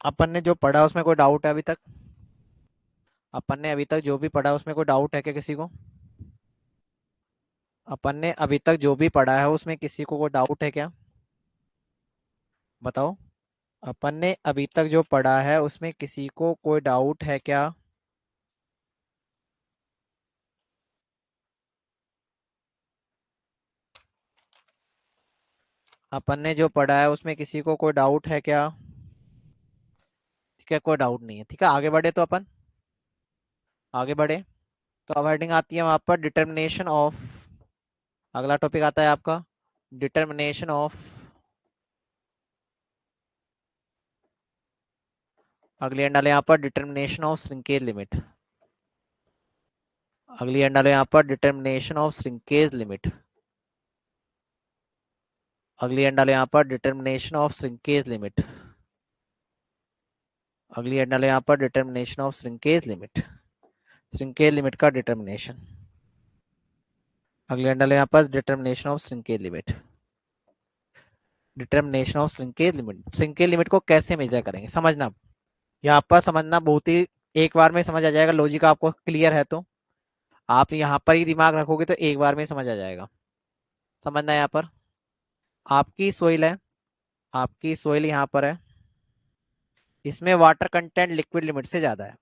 अपन ने जो पढ़ा उसमें कोई डाउट है अभी तक? अपन ने अभी तक जो भी पढ़ा उसमें कोई डाउट है क्या किसी को? अपन ने अभी तक जो भी पढ़ा है उसमें किसी को कोई डाउट है क्या? बताओ। अपन ने अभी तक जो पढ़ा है उसमें किसी को कोई डाउट है क्या? अपन ने जो पढ़ा है उसमें किसी को कोई डाउट है क्या? ठीक है, कोई डाउट नहीं है। ठीक है, आगे बढ़े तो अपन आगे बढ़े। तो अब हेडिंग आती है वहां पर डिटर्मिनेशन ऑफ। अगला टॉपिक आता है आपका डिटर्मिनेशन ऑफ। अगली एंड डाले यहाँ पर डिटर्मिनेशन ऑफ श्रिंकेज लिमिट। अगली एंड डाले यहाँ पर डिटर्मिनेशन ऑफ श्रिंकेज लिमिट। अगली एंड डाले यहाँ पर डिटर्मिनेशन ऑफ श्रिंकेज लिमिट। अगली एंड डाले यहाँ पर determination of shrinkage limit. Shrinkage limit का डिटर्मिनेशन। अगली एंड डाले यहाँ पर determination of shrinkage limit. Determination of shrinkage limit. Shrinkage limit को कैसे मेजर करेंगे समझना। यहाँ पर समझना बहुत ही एक बार में समझ आ जाएगा। लॉजिक आपको क्लियर है तो आप यहाँ पर ही दिमाग रखोगे तो एक बार में समझ आ जाएगा। समझना यहाँ पर आपकी सोइल है। आपकी सोइल यहाँ पर है। इसमें वाटर कंटेंट लिक्विड लिमिट से ज्यादा है।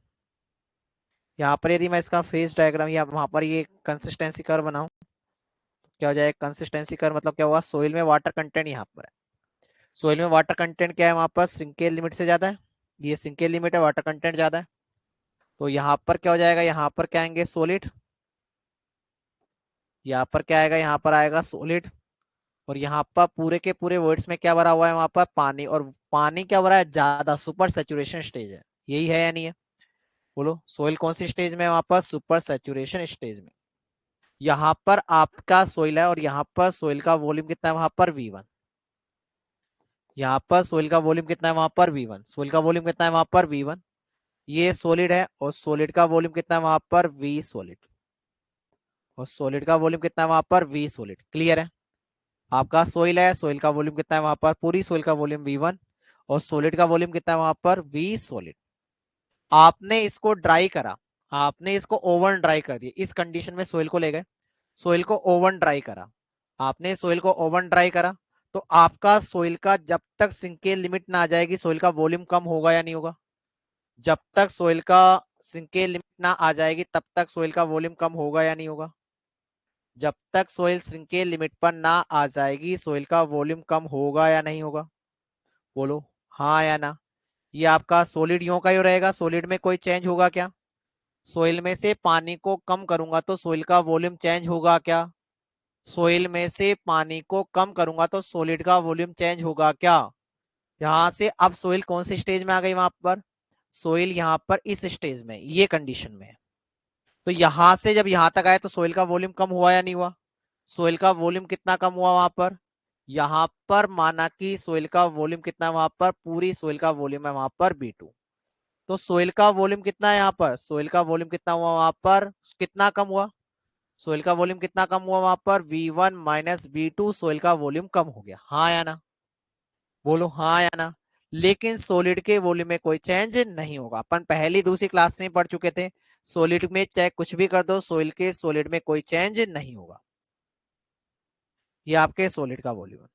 यहाँ पर यदि मैं इसका फेस डायग्राम या वहां पर ये कंसिस्टेंसी कर्व बनाऊं तो क्या हो जाएगा? कंसिस्टेंसी कर्व मतलब क्या हुआ? सोइल में वाटर कंटेंट यहाँ पर है। सोइल में वाटर कंटेंट क्या है? वहां पर सिंकेज लिमिट से ज्यादा है। ये सिंकेज लिमिट है, वाटर कंटेंट ज्यादा है। तो यहाँ पर क्या हो जाएगा? यहाँ पर क्या आएंगे? सॉलिड। यहाँ पर क्या आएगा? यहाँ पर आएगा सॉलिड। और यहाँ पर पूरे के पूरे वर्ड्स में क्या भरा हुआ है? वहां पर पानी। और पानी क्या भरा है? ज्यादा, सुपर सैचुरेशन स्टेज है। यही है या नहीं है? बोलो, सोइल कौन सी स्टेज में है? वहां पर सुपर सैचुरेशन स्टेज में। यहाँ पर आपका सोइल है और यहाँ पर सोइल का वॉल्यूम कितना है? वहां पर V1। यहाँ पर सोइल का वॉल्यूम कितना है? वहां पर V1। सोइल का वॉल्यूम कितना है? वहां पर V1। ये सॉलिड है और सॉलिड का वॉल्यूम कितना है? वहां पर V सॉलिड। और सॉलिड का वॉल्यूम कितना है? वहां पर V सॉलिड। क्लियर है? आपका सोइल है, सोइल का वॉल्यूम कितना है? वहां पर पूरी सोइल का वॉल्यूम V1। और सॉलिड का वॉल्यूम कितना है? वहां पर V सॉलिड। आपने इसको ड्राई करा। आपने इसको ओवन ड्राई कर दिया। इस कंडीशन में सोइल को ले गए, सोइल को ओवन ड्राई करा। आपने सोइल को ओवन ड्राई करा तो आपका सोइल का जब तक सिंकेज लिमिट ना आ जाएगी सोइल का वॉल्यूम कम होगा या नहीं होगा? जब तक सोइल का सिंकेज लिमिट ना आ जाएगी तब तक सोइल का वॉल्यूम कम होगा या नहीं होगा? जब तक सोइल सिंकेज लिमिट पर ना आ जाएगी सोइल का वॉल्यूम कम होगा या नहीं होगा? बोलो हाँ या ना। ये आपका सोलिड यों का ही रहेगा। सोलिड में कोई चेंज होगा क्या? सोइल में से पानी को कम करूंगा तो सोइल का वॉल्यूम चेंज होगा क्या? सोइल में से पानी को कम करूंगा तो सोलिड का वॉल्यूम चेंज होगा क्या? यहां से अब सोइल कौन सी स्टेज में आ गई? वहां पर सोइल यहां पर इस स्टेज में, ये कंडीशन में है। तो यहां से जब यहां तक आए तो सोइल का वॉल्यूम कम हुआ या नहीं हुआ? सोइल का वॉल्यूम कितना कम हुआ वहां पर? यहां पर माना कि सोइल का वॉल्यूम कितना है? वहां पर पूरी सोइल का वॉल्यूम है वहां पर B2। तो सोइल का वॉल्यूम कितना है? यहाँ पर सोइल का वॉल्यूम कितना हुआ? वहां पर कितना कम हुआ? सोइल का वॉल्यूम कितना कम हुआ? वहां पर V1 माइनस V2। सोइल का वॉल्यूम कम हो गया। हाँ या ना? बोलो हाँ या ना। लेकिन सोलिड के वॉल्यूम में कोई चेंज नहीं होगा। अपन पहली दूसरी क्लास में पढ़ चुके थे। सोलिड में चाहे कुछ भी कर दो सोइल के सोलिड में कोई चेंज नहीं होगा। ये आपके सोलिड का वॉल्यूम है।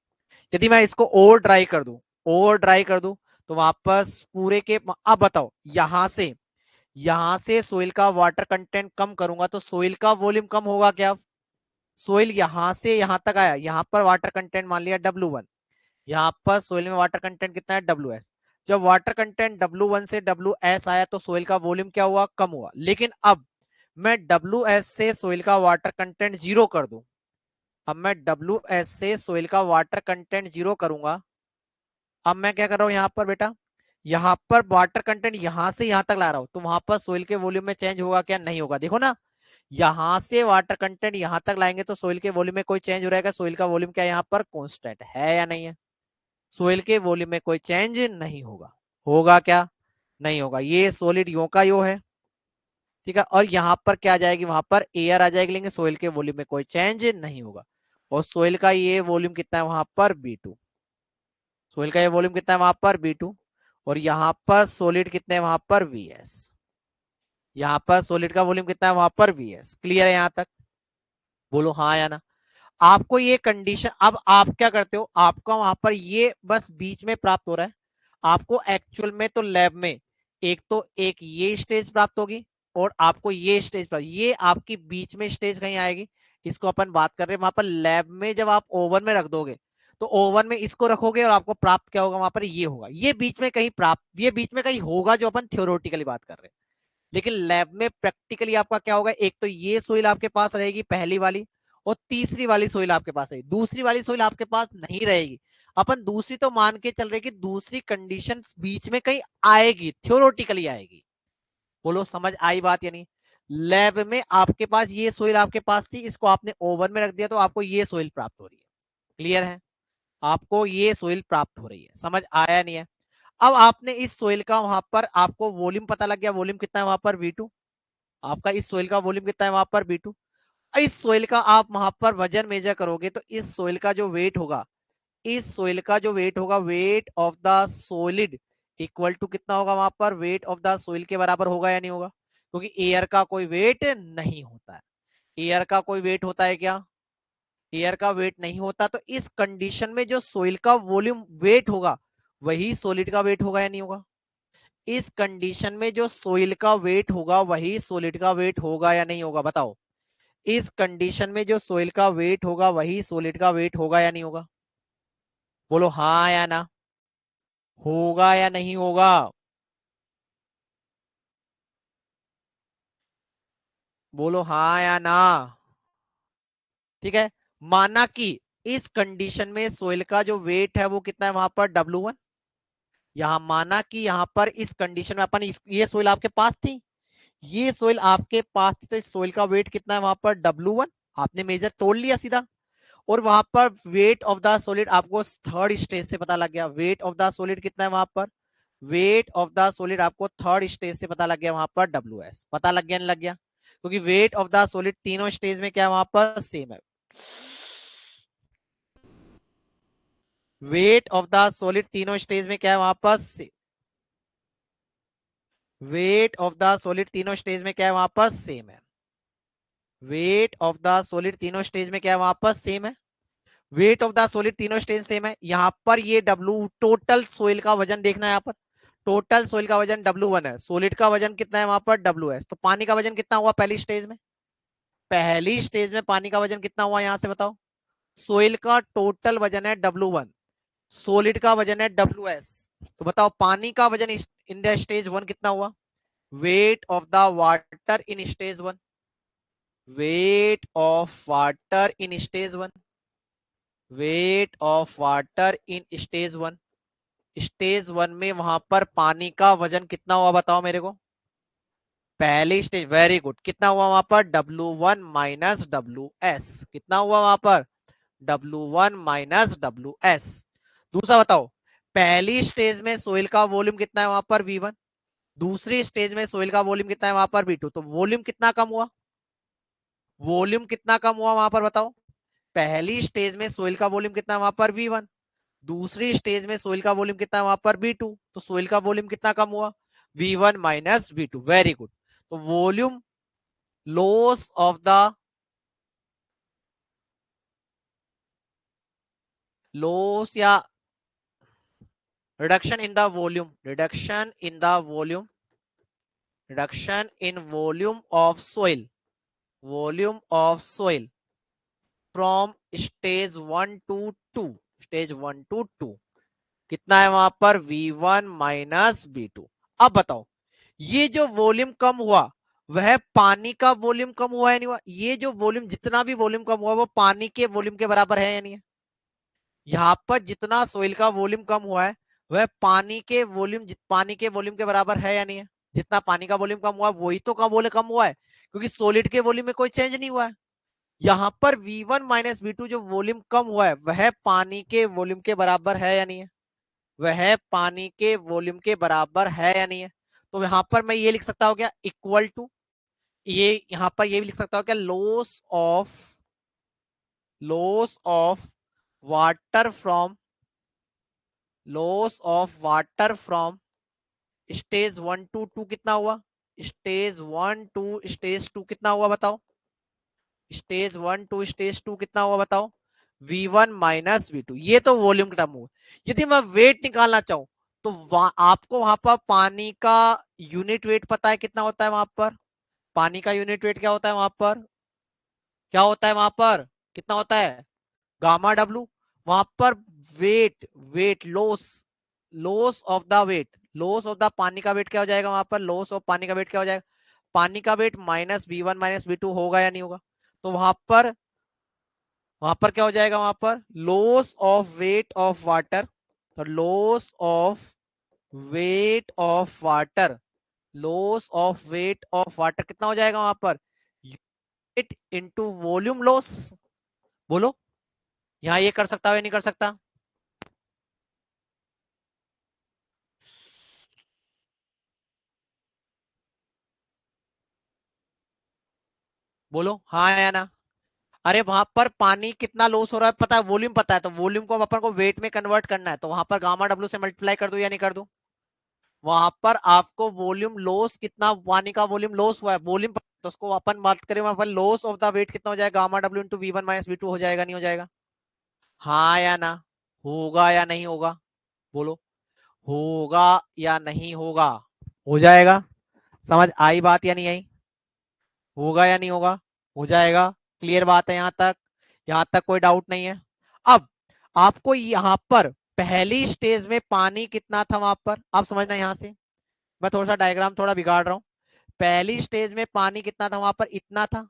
यदि मैं इसको और ड्राई कर दूं, और ड्राई कर दूं तो वापस पूरे के अब बताओ यहां से सोइल का वाटर कंटेंट कम करूंगा तो सोइल का वॉल्यूम कम होगा क्या? सोइल यहां से यहां तक आया, यहां पर वाटर कंटेंट मान लिया W1। यहाँ पर सोइल में वाटर कंटेंट कितना है? WS। जब वाटर कंटेंट W1 से WS आया तो सोइल का वॉल्यूम क्या हुआ? कम हुआ। लेकिन अब मैं WS से सोइल का वाटर कंटेंट जीरो कर दूं। अब मैं WS से सोइल का वाटर कंटेंट जीरो करूंगा। अब मैं क्या कर रहा हूं यहाँ पर बेटा? यहाँ पर वाटर कंटेंट यहां से यहां तक ला रहा हूं तो वहां पर सोइल के वॉल्यूम में चेंज होगा क्या? नहीं होगा। देखो ना, यहां से वाटर कंटेंट यहां तक लाएंगे तो सोइल के वॉल्यूम में कोई चेंज हो रहेगा। सोइल का वॉल्यूम क्या यहाँ पर कांस्टेंट है या नहीं है? सोइल के वॉल्यूम में कोई चेंज नहीं होगा। होगा क्या? नहीं होगा। ये सोलिड यो का यो है। ठीक है, और यहां पर क्या आ जाएगी? वहां पर एयर आ जाएगी। लेकिन सोइल के वॉल्यूम में कोई चेंज नहीं होगा। और सोइल का ये वॉल्यूम कितना है? वहां पर B2। सोइल का ये वॉल्यूम कितना है? वहां पर B2। और यहाँ पर सॉलिड कितने हैं वहां पर Vs। यहाँ पर सॉलिड का वॉल्यूम कितना है वहां पर Vs। क्लियर है यहाँ तक? बोलो हाँ या ना। आपको ये कंडीशन, अब आप क्या करते हो, आपका वहां पर ये बस बीच में प्राप्त हो रहा है। आपको एक्चुअल में तो लैब में एक तो एक ये स्टेज प्राप्त होगी और आपको ये स्टेज प्राप्त, ये आपकी बीच में स्टेज कहीं आएगी। इसको अपन बात कर रहे हैं वहां पर लैब में, जब आप ओवन में रख दोगे तो ओवन में इसको रखोगे और आपको प्राप्त क्या होगा वहां पर, ये होगा। ये बीच में कहीं प्राप्त, ये बीच में कहीं होगा जो अपन थ्योरेटिकली बात कर रहे हैं। लेकिन लैब में प्रैक्टिकली आपका क्या होगा, एक तो ये सोइल आपके पास रहेगी पहली वाली, और तीसरी वाली सोइल आपके पास रहेगी, दूसरी वाली सोइल आपके पास नहीं रहेगी। अपन दूसरी तो मान के चल रहे कि दूसरी कंडीशन बीच में कहीं आएगी, थ्योरेटिकली आएगी। बोलो समझ आई बात या नहीं? लैब में आपके पास ये सोइल आपके पास थी, इसको आपने ओवन में रख दिया तो आपको ये सोइल प्राप्त हो रही है। क्लियर है? आपको ये सोइल प्राप्त हो रही है। समझ आया नहीं है? अब आपने इस सोइल का वहां पर आपको वॉल्यूम पता लग गया, वॉल्यूम कितना है वहां पर V2। आपका इस सोइल का वॉल्यूम कितना है वहां पर V2। इस सोइल का आप वहां पर वजन मेजर करोगे तो इस सोइल का जो वेट होगा, इस सोइल का जो वेट होगा, weight of the solid equal to कितना होगा वहां पर, वेट ऑफ द सोइल के बराबर होगा या नहीं होगा? क्योंकि एयर का कोई वेट नहीं होता है। एयर का कोई वेट होता है क्या? एयर का वेट नहीं होता। तो इस कंडीशन में जो सोइल का वॉल्यूम वेट होगा वही सोलिड का वेट होगा या नहीं होगा? इस कंडीशन में जो सोइल का वेट होगा वही सोलिड का वेट होगा या नहीं होगा? बताओ। इस कंडीशन में जो सोइल का वेट होगा वही सोलिड का वेट होगा या नहीं होगा? बोलो हाँ या ना। होगा या नहीं होगा? बोलो हाँ या ना। ठीक है। माना कि इस कंडीशन में सोइल का जो वेट है वो कितना है वहां पर, W1। यहां माना कि यहां पर इस कंडीशन में अपन ये सोइल आपके पास थी, ये सोइल आपके पास थी, तो इस सोइल का वेट कितना है वहां पर, W1। आपने मेजर तोड़ लिया सीधा। और वहां पर वेट ऑफ द सॉलिड आपको थर्ड स्टेज से पता लग गया। वेट ऑफ द सॉलिड कितना है वहां पर, वेट ऑफ द सॉलिड आपको थर्ड स्टेज से पता लग गया वहां पर, WS पता लग गया नहीं लग गया? क्योंकि वेट ऑफ द सॉलिड तीनों स्टेज में क्या है वहां पर, सेम है। वेट ऑफ द सॉलिड तीनों स्टेज में क्या है वहां पर, वेट ऑफ द सॉलिड तीनों स्टेज में क्या है वहां पर, सेम है। वेट ऑफ द सॉलिड तीनों स्टेज में क्या है वहां पर, सेम है। वेट ऑफ द सॉलिड तीनों स्टेज सेम है। यहां पर ये W टोटल सोइल का वजन देखना है। यहाँ पर टोटल सोइल का वजन W1 है, सोलिड का वजन कितना है वहां पर, WS। तो पानी का वजन कितना हुआ पहली स्टेज में? पहली स्टेज में पानी का वजन कितना हुआ यहां से बताओ? सोइल का टोटल वजन है W1, सोलिड का वजन है WS। तो बताओ पानी का वजन इन द स्टेज 1 कितना हुआ? Wait of the water in stage 1, wait of water in stage 1, wait of water in stage 1। Stage 1 में वहां पर पानी का वजन कितना हुआ बताओ मेरे को? पहली स्टेज, वेरी गुड। कितना हुआ वहां पर, W1 माइनस WS। कितना हुआ वहां पर, W1 माइनस WS। दूसरा बताओ, पहली स्टेज में सोइल का वॉल्यूम कितना है वहां पर, V1। दूसरी स्टेज में सोइल का वॉल्यूम कितना है वहां पर, V2। तो वॉल्यूम कितना कम हुआ, वॉल्यूम कितना कम हुआ वहां पर बताओ? पहली स्टेज में सोइल का वॉल्यूम कितना है वहां पर, V1। दूसरी स्टेज में सोइल का वॉल्यूम कितना है वहां पर, V2। तो सोइल का वॉल्यूम कितना कम हुआ, V1 माइनस V2। Very good. तो volume loss of the, loss या reduction in the volume, reduction in the volume, reduction in volume of soil, volume of soil from stage 1 to 2, stage 1 to 2 कितना है वहां पर, V1 माइनस V2। अब बताओ, ये जो वॉल्यूम कम हुआ वह पानी का वॉल्यूम कम हुआ है नहीं हुआ? ये जो वॉल्यूम, जितना भी वॉल्यूम कम हुआ वो पानी के वॉल्यूम के बराबर है या नहीं है? यहाँ पर जितना सोइल का वॉल्यूम कम हुआ है वह पानी के वॉल्यूम, पानी के वॉल्यूम के बराबर है या नहीं है? जितना पानी का वॉल्यूम कम हुआ है वही तो कम वॉल्यूम कम हुआ है, क्योंकि सॉलिड के वॉल्यूम में कोई चेंज नहीं हुआ है। यहाँ पर V1 माइनस V2 जो वॉल्यूम कम हुआ है वह पानी के वॉल्यूम के बराबर है या नहीं है? वह पानी के वॉल्यूम के बराबर है या नहीं है? तो यहां पर मैं ये लिख सकता हूं क्या, इक्वल टू, ये यहां पर ये भी लिख सकता हूं क्या, loss of, loss of water from, loss of water from stage 1 to 2 कितना हुआ, स्टेज 1 टू स्टेज 2 कितना हुआ बताओ, स्टेज 1 टू स्टेज 2 कितना हुआ बताओ, V1 माइनस V2, ये तो वॉल्यूम टर्म हुआ। यदि मैं वेट निकालना चाहूं तो आपको वहां पर पानी का यूनिट वेट पता है कितना होता है वहां पर, पानी का यूनिट वेट क्या होता है वहां पर, क्या होता है वहां पर, कितना होता है, गामा डब्लू। वहां पर weight, weight loss, loss of the weight, loss of the पानी का वेट क्या हो जाएगा वहां पर, लॉस ऑफ पानी का वेट क्या हो जाएगा, पानी का वेट माइनस V1 माइनस V2 होगा या नहीं होगा। तो वहां पर क्या हो जाएगा, वहां पर loss of weight of water, तो loss of weight of water, loss of weight of water कितना हो जाएगा वहां पर, वेट इंटू वॉल्यूम लॉस। बोलो यहां ये कर सकता है या नहीं कर सकता, बोलो हाँ या ना। अरे वहां पर पानी कितना लॉस हो रहा है पता है, वॉल्यूम पता है, तो वॉल्यूम को अपन को वेट में कन्वर्ट करना है, तो वहां पर गामा डब्ल्यू से मल्टीप्लाई कर दूं या नहीं कर दूं। वहां पर आपको वॉल्यूम लॉस कितना, पानी का वॉल्यूम लॉस हुआ है, वॉल्यूम, तो उसको अपन बात करें वहां पर लॉस ऑफ द वेट कितना हो जाएगा, गामा डब्ल्यू इंटू V1 माइनस V2 हो जाएगा नहीं हो जाएगा, हाँ या ना, होगा या नहीं होगा, बोलो होगा या नहीं होगा, हो जाएगा। समझ आई बात या नहीं आई, होगा या नहीं होगा, हो जाएगा। क्लियर बात है यहां तक, यहां तक कोई डाउट नहीं है। अब आपको यहां पर पहली स्टेज में पानी कितना था वहां पर, आप समझना यहां से, मैं थोड़ा सा डायग्राम थोड़ा बिगाड़ रहा हूं। पहली स्टेज में पानी कितना था वहां पर, इतना था,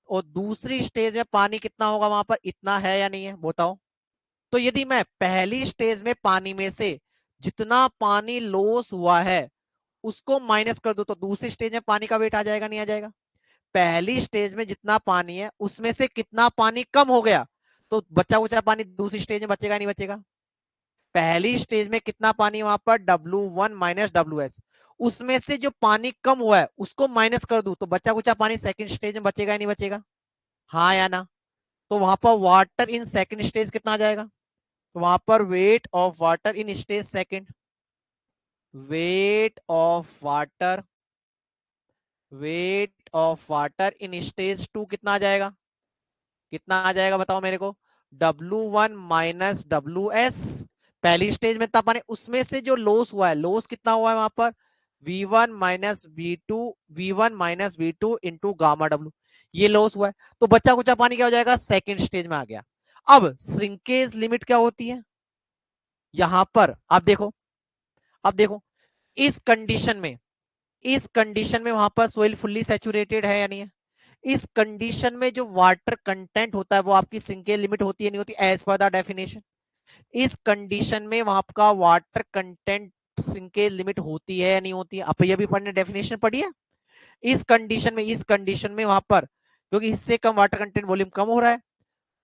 और दूसरी स्टेज में पानी कितना होगा वहां पर, इतना है या नहीं है बताओ। तो यदि मैं पहली स्टेज में पानी में से जितना पानी लॉस हुआ है उसको माइनस कर दूं तो दूसरी स्टेज में पानी का वेट आ जाएगा नहीं आ जाएगा। पहली स्टेज में जितना पानी है उसमें से कितना पानी कम हो गया, तो बचा कुचा पानी दूसरी स्टेज में बचेगा नहीं बचेगा। पहली स्टेज में कितना पानी वहां पर, W1 माइनस WS, उसमें से जो पानी कम हुआ है उसको माइनस कर दूं तो बचा कुचा पानी सेकंड स्टेज में बचेगा नहीं बचेगा, हाँ या ना। तो वहां पर वाटर इन सेकंड स्टेज कितना आ जाएगा, तो वहां पर weight of water in stage second, wait of water, wait of water in stage 2 कितना आ जाएगा, कितना आ जाएगा बताओ मेरे को, W1 माइनस WS, पहली स्टेज में था पानी उसमें से जो लॉस हुआ है, लॉस कितना हुआ है वहां पर, V1 माइनस V2, V1 माइनस V2 इंटू गामा डब्ल्यू, ये लॉस हुआ है। तो बच्चा कुचा पानी क्या हो जाएगा, सेकेंड स्टेज में आ गया। अब श्रिंकेज लिमिट क्या होती है, यहां पर आप देखो, अब देखो इस कंडीशन में, इस कंडीशन में वहां पर सोइल फुल्ली सैचुरेटेड है या नहीं है। इस कंडीशन में जो वाटर कंटेंट होता है वो आपकी सिंकेज लिमिट होती है नहीं होती, एज पर द डेफिनेशन। इस कंडीशन में वहां का वाटर कंटेंट सिंकेज लिमिट होती है या नहीं होती है, आप ये भी पढ़ने डेफिनेशन पढ़ी है। इस कंडीशन में, इस कंडीशन में वहां पर क्योंकि इससे कम वाटर कंटेंट वॉल्यूम कम हो रहा है,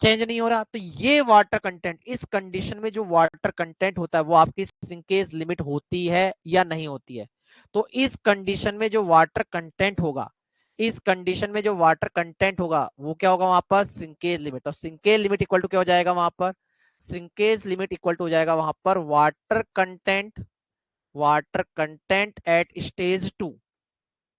चेंज नहीं हो रहा, तो ये वाटर कंटेंट, इस कंडीशन में जो वाटर कंटेंट होता है वो आपकी सिंकेज लिमिट होती है या नहीं होती है। तो इस कंडीशन में जो वाटर कंटेंट होगा, इस कंडीशन में जो वाटर कंटेंट होगा वो क्या होगा वहां पर, सिंकेज लिमिट, और सिंकेज लिमिट इक्वल टू क्या हो जाएगा वहां पर, सिंकेज लिमिट इक्वल टू हो जाएगा वहां पर water content, water content at stage 2,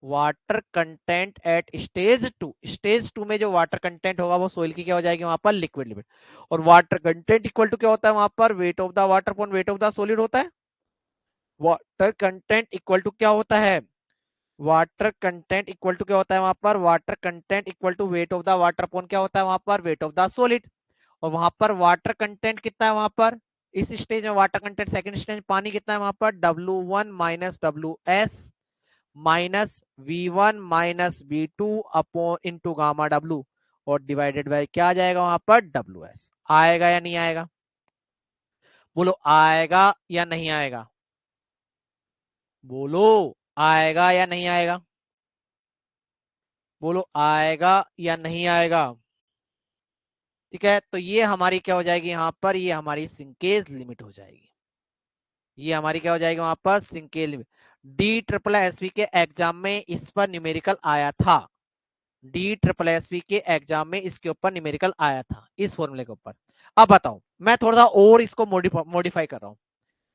water content at stage 2, stage 2 में जो वाटर कंटेंट होगा वो सोइल की क्या हो जाएगी वहां पर, लिक्विड लिमिट। और वाटर कंटेंट इक्वल टू क्या होता है वहां पर, weight of the water upon weight of the solid होता है। वाटर कंटेंट इक्वल टू क्या होता है, वाटर कंटेंट इक्वल टू क्या होता है वहां पर, water content equal to weight of the water upon क्या होता है वहां पर, वेट ऑफ द सॉलिड। और वहां पर वाटर कंटेंट कितना है वहां पर, इस स्टेज में वाटर कंटेंट, सेकंड स्टेज पानी कितना है वहां पर, W1 minus WS minus V1 माइनस V2 upon into gamma W, और डिवाइडेड बाय क्या आ जाएगा वहां पर, WS। आएगा या नहीं आएगा, बोलो आएगा या नहीं आएगा, बोलो आएगा या नहीं आएगा, बोलो आएगा या नहीं आएगा। ठीक है, तो ये हमारी क्या हो जाएगी यहाँ पर, ये हमारी सिंकेज लिमिट हो जाएगी, ये हमारी क्या हो जाएगी वहां पर, सिंकेज लिमिट। DSSB के एग्जाम में इस पर न्यूमेरिकल आया था, DSSB के एग्जाम में इसके ऊपर न्यूमेरिकल आया था इस फॉर्मूले के ऊपर। अब बताओ, मैं थोड़ा सा और इसको मॉडिफाई कर रहा हूं,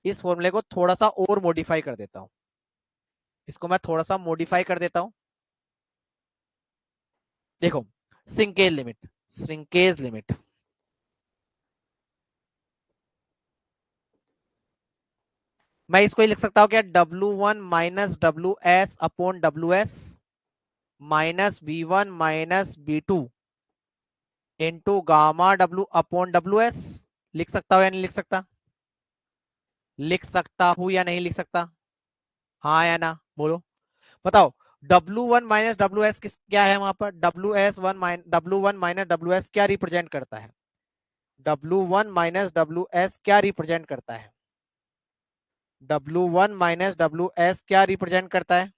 इस फॉर्मूले को थोड़ा सा और मॉडिफाई कर देता हूं। इसको मैं थोड़ा सा मॉडिफाई कर देता हूं। देखो, श्रिंकेज लिमिट मैं इसको ही लिख सकता हूँ क्या, W1 minus WS/WS minus B1 - B2 into gamma W/WS। लिख सकता हूँ या नहीं लिख सकता? लिख सकता हूँ या नहीं लिख सकता? हाँ या ना बोलो, बताओ। W1 - WS किस क्या है वहां पर? W1 - WS क्या रिप्रेजेंट करता है? W1 - WS क्या रिप्रेजेंट करता है? W1 - WS क्या रिप्रेजेंट करता है?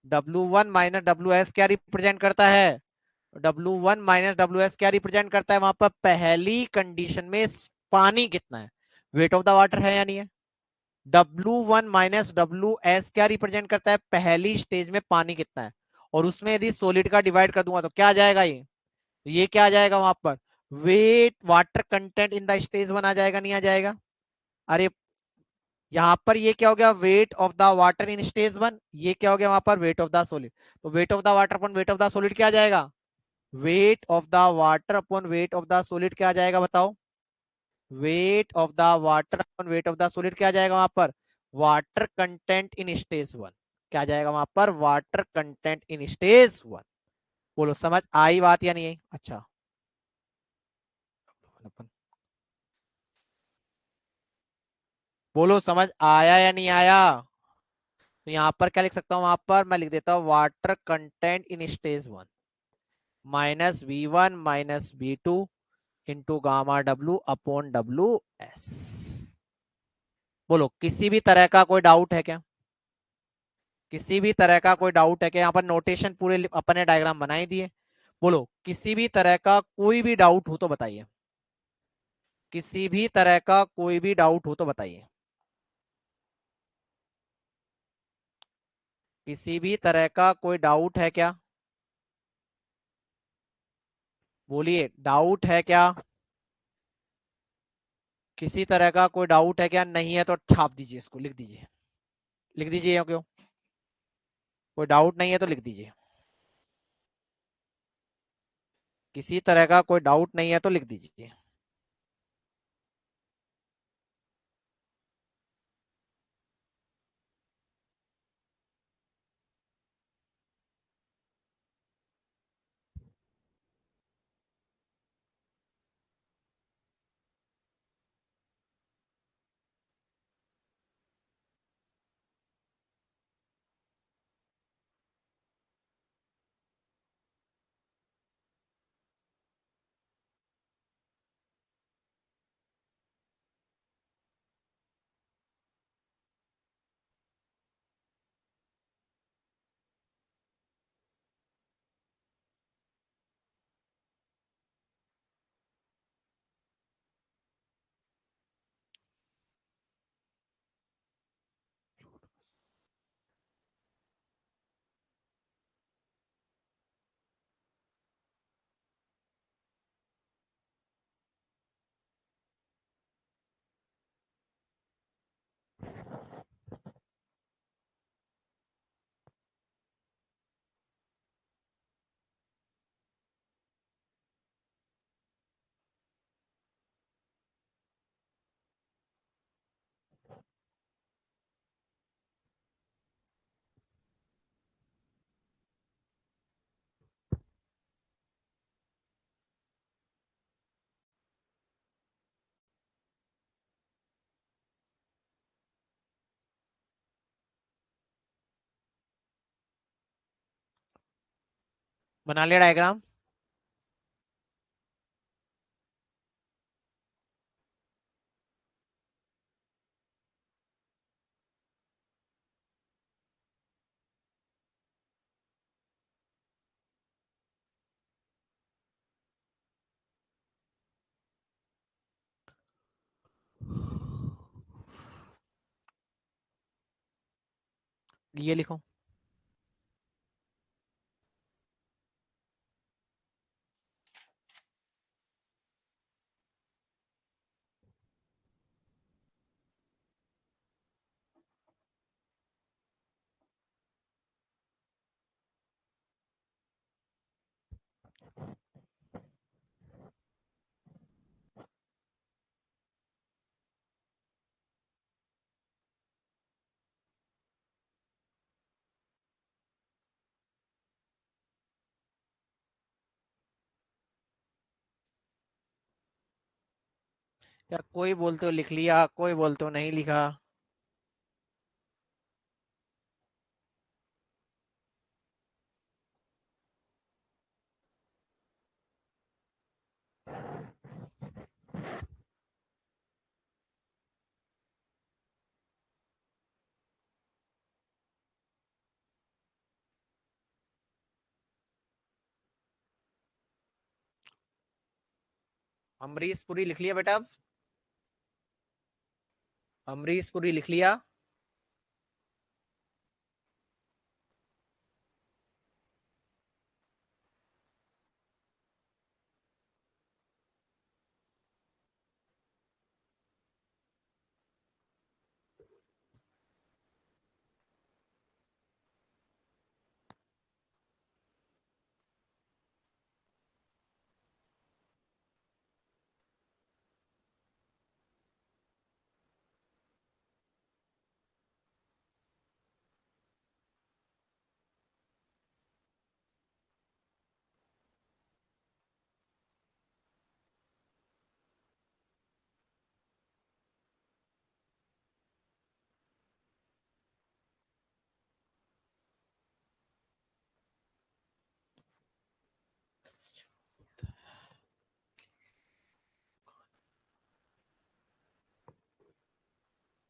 W1 - WS क्या रिप्रेजेंट करता है? W1 - WS क्या रिप्रेजेंट करता है वहां पर? पहली कंडीशन में पानी कितना है, वेट ऑफ द वाटर है या नहीं है? W1 - WS क्या रिप्रेजेंट करता है? पहली स्टेज में पानी कितना है। और उसमें यदि सॉलिड का डिवाइड कर दूंगा तो क्या आ जाएगा ये क्या आ जाएगा वहां पर? Weight water content in the stage one आ जाएगा, नहीं आ जाएगा? अरे, यहां पर ये क्या हो गया, weight of the water in stage one. ये क्या हो गया वहां पर? Weight of the solid. तो weight of the water upon weight of the solid क्या आ जाएगा? Weight of the water upon weight of the solid क्या आ जाएगा बताओ? Weight of the water upon weight of the solid क्या आ जाएगा वहां पर? Water content in stage one. क्या आ जाएगा वहां पर? Water content in stage one. बोलो समझ आई बात या नहीं आई? अच्छा, बोलो समझ आया या नहीं आया? तो यहां पर क्या लिख सकता हूं, वहां पर मैं लिख देता हूं water content in stage one minus V1 - V2 into gamma W/WS। बोलो किसी भी तरह का कोई डाउट है क्या? किसी भी तरह का कोई डाउट है क्या? यहाँ पर नोटेशन पूरे अपने डायग्राम बनाई दिए। बोलो किसी भी तरह का कोई भी डाउट हो तो बताइए। किसी भी तरह का कोई भी डाउट हो तो बताइए। किसी भी तरह का कोई डाउट है क्या? बोलिए, डाउट है क्या? किसी तरह का कोई डाउट है क्या? नहीं है तो छाप दीजिए, इसको लिख दीजिए। लिख दीजिए क्यों? कोई डाउट नहीं है तो लिख दीजिए। किसी तरह का कोई डाउट नहीं है तो लिख दीजिए। बना लिया डायग्राम? ये लिखो। या कोई बोलते हो लिख लिया, कोई बोलते हो नहीं लिखा। अमरीश पुरी लिख लिया बेटा? अमरीश पुरी लिख लिया?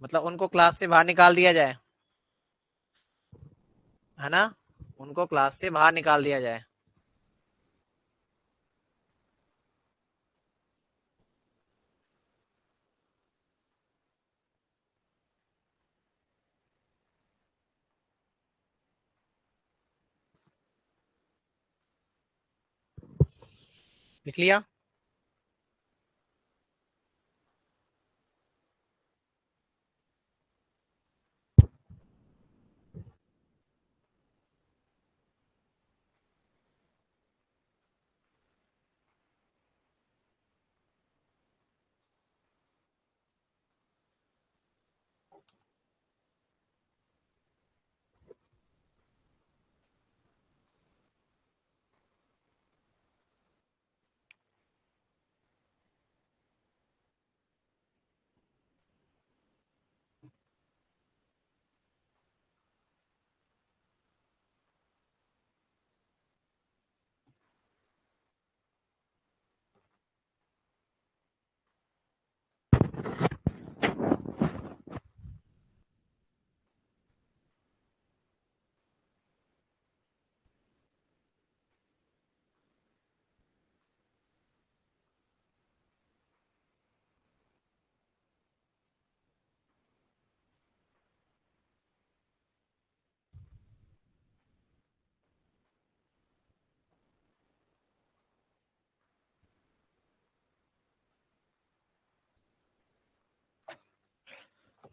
मतलब उनको क्लास से बाहर निकाल दिया जाए, है ना? उनको क्लास से बाहर निकाल दिया जाए। लिख लिया?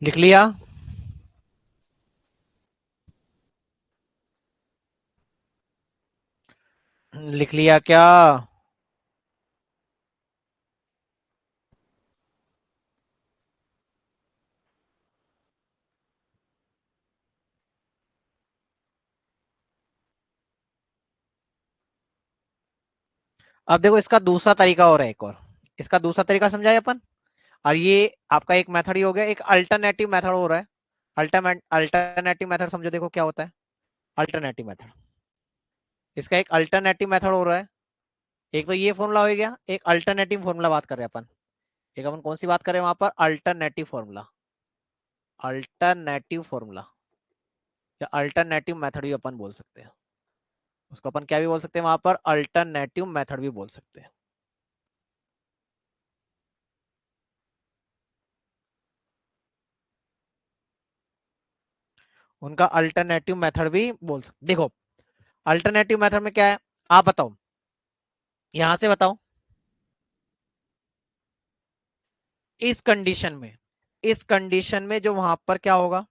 लिख लिया? लिख लिया क्या? अब देखो इसका दूसरा तरीका और है, एक और। इसका दूसरा तरीका समझाए अपन। और ये आपका एक मेथड ही हो गया, एक अल्टरनेटिव मेथड हो रहा है। अल्टरनेटिव मेथड समझो, देखो क्या होता है अल्टरनेटिव मेथड। इसका एक अल्टरनेटिव मेथड हो रहा है। एक तो ये फॉर्मूला हो गया, एक अल्टरनेटिव फॉर्मूला बात कर रहे हैं अपन। एक अपन कौन सी बात कर रहे हैं वहां पर? Alternative formula. अल्टरनेटिव फॉर्मूला या अल्टरनेटिव मेथड भी अपन बोल सकते हैं। उसको अपन क्या भी बोल सकते हैं वहां पर? अल्टरनेटिव मेथड भी बोल सकते हैं। उनका अल्टरनेटिव मेथड भी बोल सकते। देखो अल्टरनेटिव मेथड में क्या है, आप बताओ, यहां से बताओ। इस कंडीशन में, इस कंडीशन में जो वहां पर क्या होगा,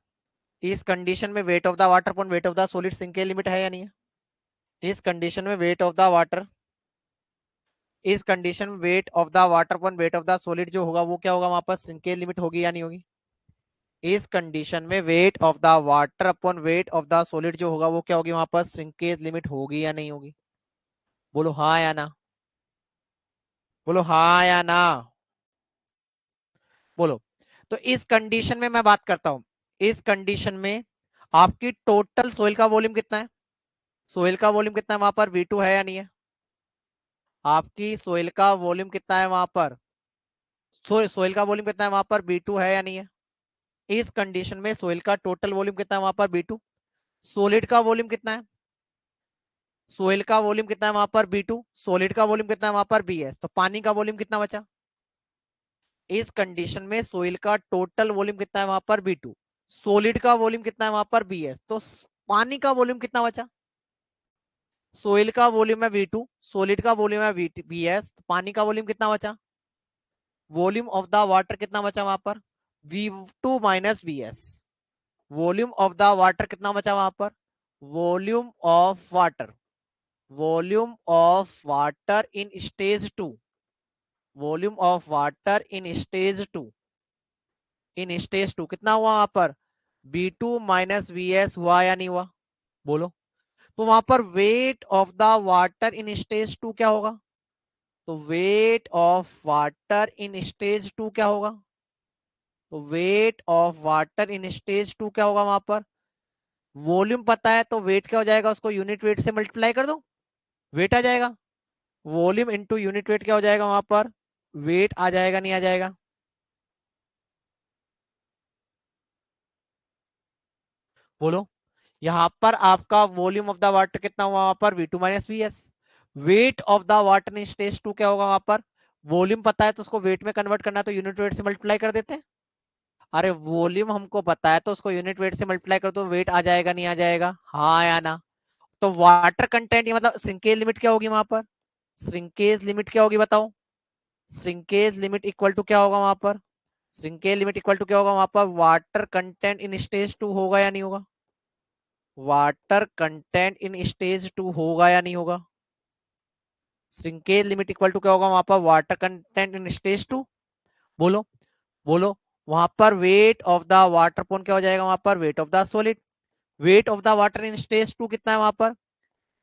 इस कंडीशन में weight of the water upon weight of the solid सिंक के लिमिट है या नहीं है? इस कंडीशन में वेट ऑफ द वाटर, इस कंडीशन में weight of the water upon weight of the solid जो होगा वो क्या होगा वहां पर? सिंक के लिमिट होगी या नहीं होगी? इस कंडीशन में weight of the water upon weight of the solid जो होगा वो क्या होगी वहां पर? श्रिंकेज लिमिट होगी या नहीं होगी? बोलो हाँ या ना, बोलो हाँ या ना। बोलो। तो इस कंडीशन में मैं बात करता हूं, इस कंडीशन में आपकी टोटल सोइल का वॉल्यूम कितना है? सोइल का वॉल्यूम कितना है वहां पर? V2 है या नहीं है? आपकी सोइल का वॉल्यूम कितना है वहां पर? सोइल का वॉल्यूम कितना है वहां पर? B2 है या नहीं है? इस कंडीशन में सोइल का टोटल वॉल्यूम कितना है वहां पर? B2। सॉलिड का वॉल्यूम कितना है? सोइल का वॉल्यूम कितना है वहां पर? B2। सॉलिड का वॉल्यूम कितना है वहां पर? Bs। तो पानी का वॉल्यूम कितना बचा? इस कंडीशन में सोइल का टोटल वॉल्यूम कितना है वहां पर? B2। सॉलिड का वॉल्यूम कितना है वहां पर? Bs। तो पानी का वॉल्यूम कितना बचा? सोइल का वॉल्यूम है V2, सॉलिड का वॉल्यूम है Bs, तो पानी का वॉल्यूम कितना बचा? वॉल्यूम ऑफ द वाटर कितना बचा वहां पर? V2 minus Bs। Volume of the water कितना बचा वहां पर? Volume of water, volume of water in stage 2, volume of water in stage 2, in stage 2 कितना हुआ वहां पर? B2 माइनस Bs हुआ या नहीं हुआ? बोलो। तो वहां पर weight of the water in stage 2 क्या होगा? तो weight of water in stage 2 क्या होगा? तो weight of water in stage 2 क्या होगा वहां पर? वॉल्यूम पता है तो वेट क्या हो जाएगा? उसको यूनिट वेट से मल्टीप्लाई कर दो, वेट आ जाएगा। वॉल्यूम इंटू यूनिट वेट क्या हो जाएगा वहां पर? वेट आ जाएगा, नहीं आ जाएगा? बोलो। यहां पर आपका वॉल्यूम ऑफ द वाटर कितना हुआ वहां पर? V2 minus Bs। Wait of the water in stage 2 क्या होगा वहां पर? वॉल्यूम पता है तो उसको वेट में कन्वर्ट करना है, तो यूनिट वेट से मल्टीप्लाई कर देते हैं। अरे वॉल्यूम हमको पता है तो उसको यूनिट वेट से मल्टीप्लाई कर दो, वेट आ जाएगा, नहीं आ जाएगा? हाँ या ना? तो वाटर कंटेंट मतलब श्रिंकेज लिमिट क्या होगी वहां पर? श्रिंकेज लिमिट क्या होगी बताओ? श्रिंकेज लिमिट इक्वल टू क्या होगा वहां पर? श्रिंकेज लिमिट इक्वल टू क्या होगा वहां पर? वाटर कंटेंट इन स्टेज 2 होगा या नहीं होगा? वाटर कंटेंट इन स्टेज 2 होगा या नहीं होगा? श्रिंकेज लिमिट इक्वल टू क्या होगा वहां पर? Water content in stage 2। बोलो। बोलो। वहां पर weight of the water upon क्या हो जाएगा वहां पर? Weight of the solid. Wait of the water in stage 2 कितना है वहां पर?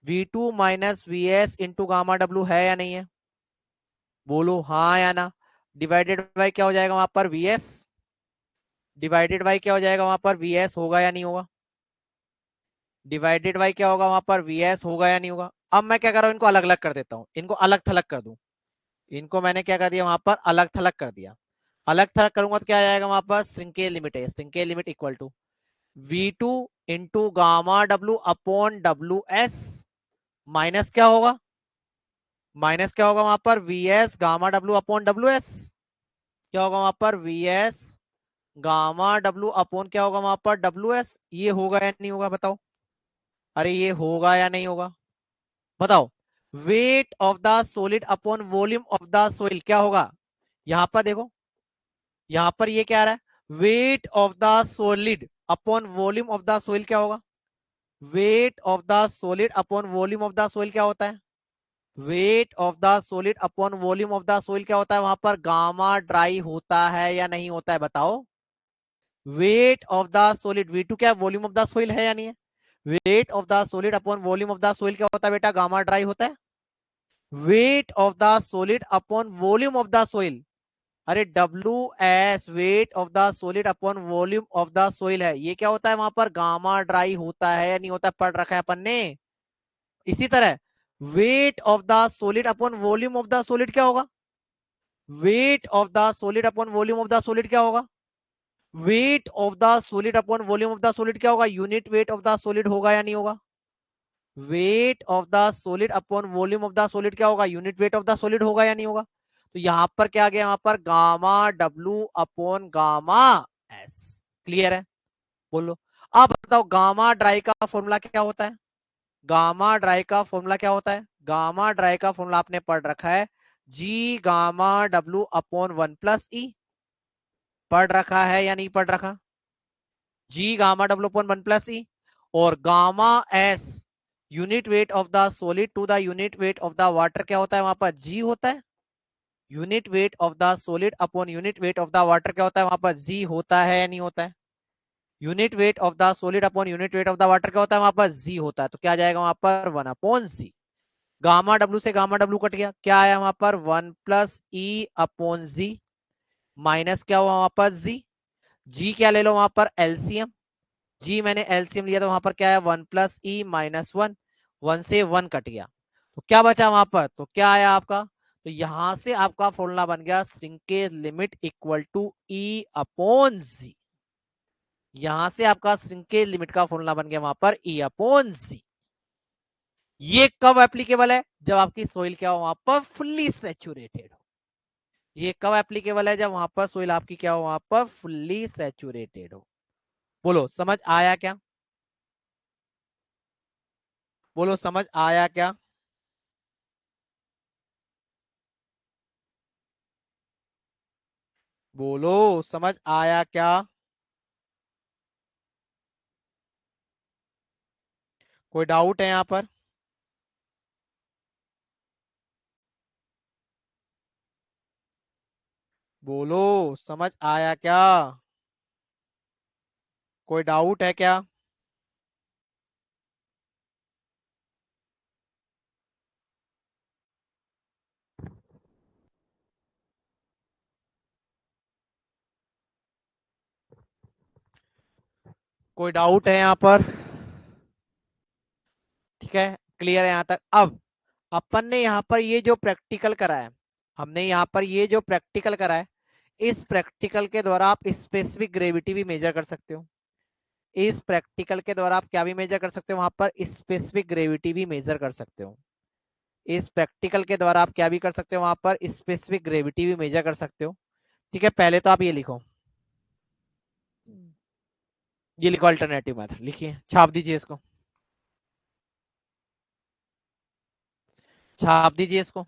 V2 minus Vs into gamma W है या नहीं है? बोलो हाँ या ना? डिवाइडेड बाय क्या हो जाएगा वहां पर? Vs। डिवाइडेड बाय क्या हो जाएगा वहां पर? Vs होगा या नहीं होगा? डिवाइडेड बाय क्या होगा वहां पर? Vs होगा या नहीं होगा? अब मैं क्या कर रहा हूँ, इनको अलग अलग कर देता हूँ, इनको अलग थलग कर दूं। इनको मैंने क्या कर दिया वहां पर? अलग थलग कर दिया। अलग थलग करूंगा तो क्या आ जाएगा वहां पर? श्रिंकेज लिमिट है, shrinkage limit equal to V2 into gamma W upon WS minus क्या होगा? माइनस क्या होगा वहां पर? Vs gamma W upon WS। क्या होगा वहां पर? Vs गामा W अपॉन क्या होगा वहां पर? WS। ये होगा या नहीं होगा बताओ? अरे ये होगा या नहीं होगा? बताओ। Weight of the solid upon volume of the soil क्या होगा? यहां पर देखो, यहां पर ये क्या आ रहा है? Wait of the solid upon volume of the soil क्या होगा? Weight of the solid upon volume of the soil क्या होता है? Wait of the solid upon volume of the soil क्या होता है वहां पर? गामा ड्राई होता है या नहीं होता है बताओ? Weight of the solid V2 क्या वॉल्यूम ऑफ द सोइल है या नहीं है? Wait of the solid upon volume of the soil क्या होता है बेटा? गामा ड्राई होता है। Wait of the solid upon volume of the soil, अरे WS wait of the solid upon volume of the soil है, ये क्या होता है वहां पर? गामा ड्राई होता है या नहीं होता है? पढ़ रखा है अपन ने। इसी तरह wait of the solid upon volume of the solid क्या होगा? Weight of the solid upon volume of the solid क्या होगा? Weight of the solid upon volume of the solid क्या होगा? Unit weight of the solid होगा या नहीं होगा? Weight of the solid upon volume of the solid क्या होगा? Unit weight of the solid होगा या नहीं होगा? तो यहां पर क्या आ गया? यहां पर gamma W upon gamma S। Clear है? बोलो। अब बताओ गामा ड्राई का फॉर्मूला क्या होता है? गामा ड्राई का फॉर्मूला क्या होता है? गामा ड्राई का फॉर्मूला आपने पढ़ रखा है, G gamma W upon 1 + E। पढ़ रखा है या नहीं पढ़ रखा? G gamma W upon 1 + E। और gamma S unit weight of the solid to the unit weight of the water क्या होता है वहां पर? G होता है। Unit weight of the solid upon unit weight of the water क्या होता है वहां पर? G होता है या नहीं होता है? Unit weight of the solid upon unit weight of the water क्या होता है वहां पर? G होता है। तो क्या आ जाएगा वहां पर? 1/C। गामा W से गामा W कट गया, क्या आया वहां पर? 1 + E अपॉन Z। माइनस क्या हुआ वहां पर जी, जी क्या ले लो वहां पर एलसीएम, जी मैंने एलसीएम लिया तो वहां पर क्या है 1 + e - 1, 1 से 1 कट गया, तो क्या बचा वहां पर, तो क्या आया आपका, तो यहां से आपका फॉर्मूला बन गया श्रिंकेज लिमिट इक्वल टू E/जी। यहां से आपका श्रिंकेज लिमिट का फॉर्मूला बन गया वहां पर E/जी। ये कब एप्लीकेबल है, जब आपकी सोइल क्या हो वहां पर फुल्ली सेचुरेटेड हो। ये कब एप्लीकेबल है, जब वहां पर सोइल आपकी क्या हो वहां पर फुल्ली सेचुरेटेड हो। बोलो समझ आया क्या, बोलो समझ आया क्या। बोलो समझ आया क्या। कोई डाउट है यहाँ पर। बोलो समझ आया क्या। कोई डाउट है क्या। कोई डाउट है यहाँ पर। ठीक है, क्लियर है यहाँ तक। अब अपन ने यहाँ पर ये जो प्रैक्टिकल करा है, हमने यहाँ पर ये जो प्रैक्टिकल करा है, इस प्रैक्टिकल के द्वारा आप स्पेसिफिक ग्रेविटी भी मेजर कर सकते हो। इस प्रैक्टिकल के द्वारा आप क्या भी मेजर कर सकते हो, वहां पर स्पेसिफिक ग्रेविटी भी मेजर कर सकते हो। इस प्रैक्टिकल के द्वारा आप क्या भी कर सकते हो, वहां पर स्पेसिफिक ग्रेविटी भी मेजर कर सकते हो। ठीक है, पहले तो आप ये लिखो, ये लिखो अल्टरनेटिव मेथड लिखिए, छाप दीजिए इसको, छाप दीजिए इसको।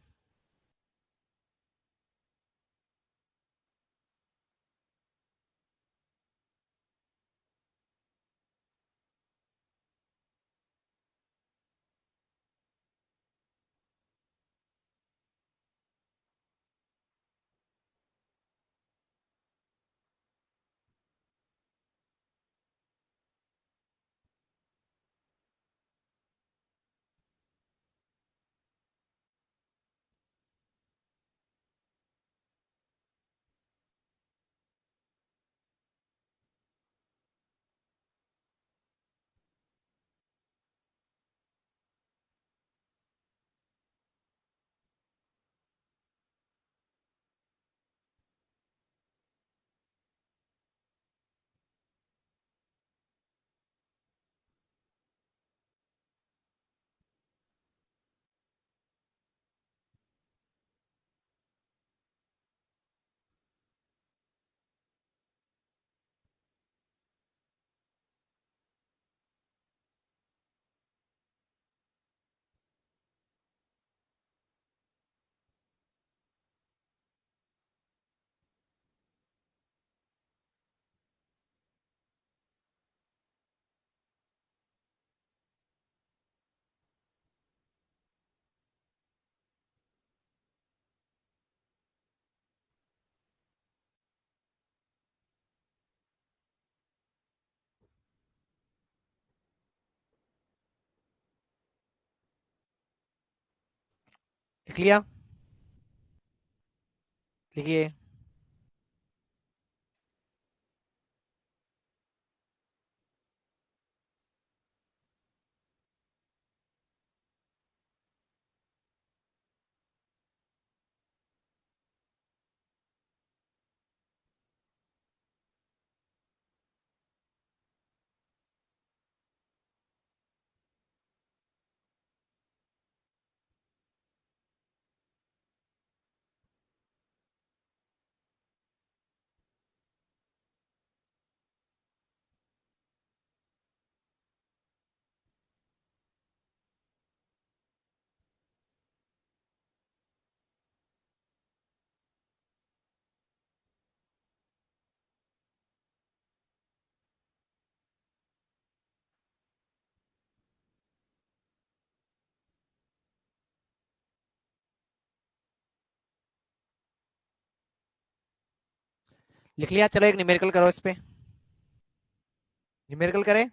लिख लिया, लिखिए। लिख लिया, चलो एक न्यूमेरिकल करो इस पे, न्यूमेरिकल करें।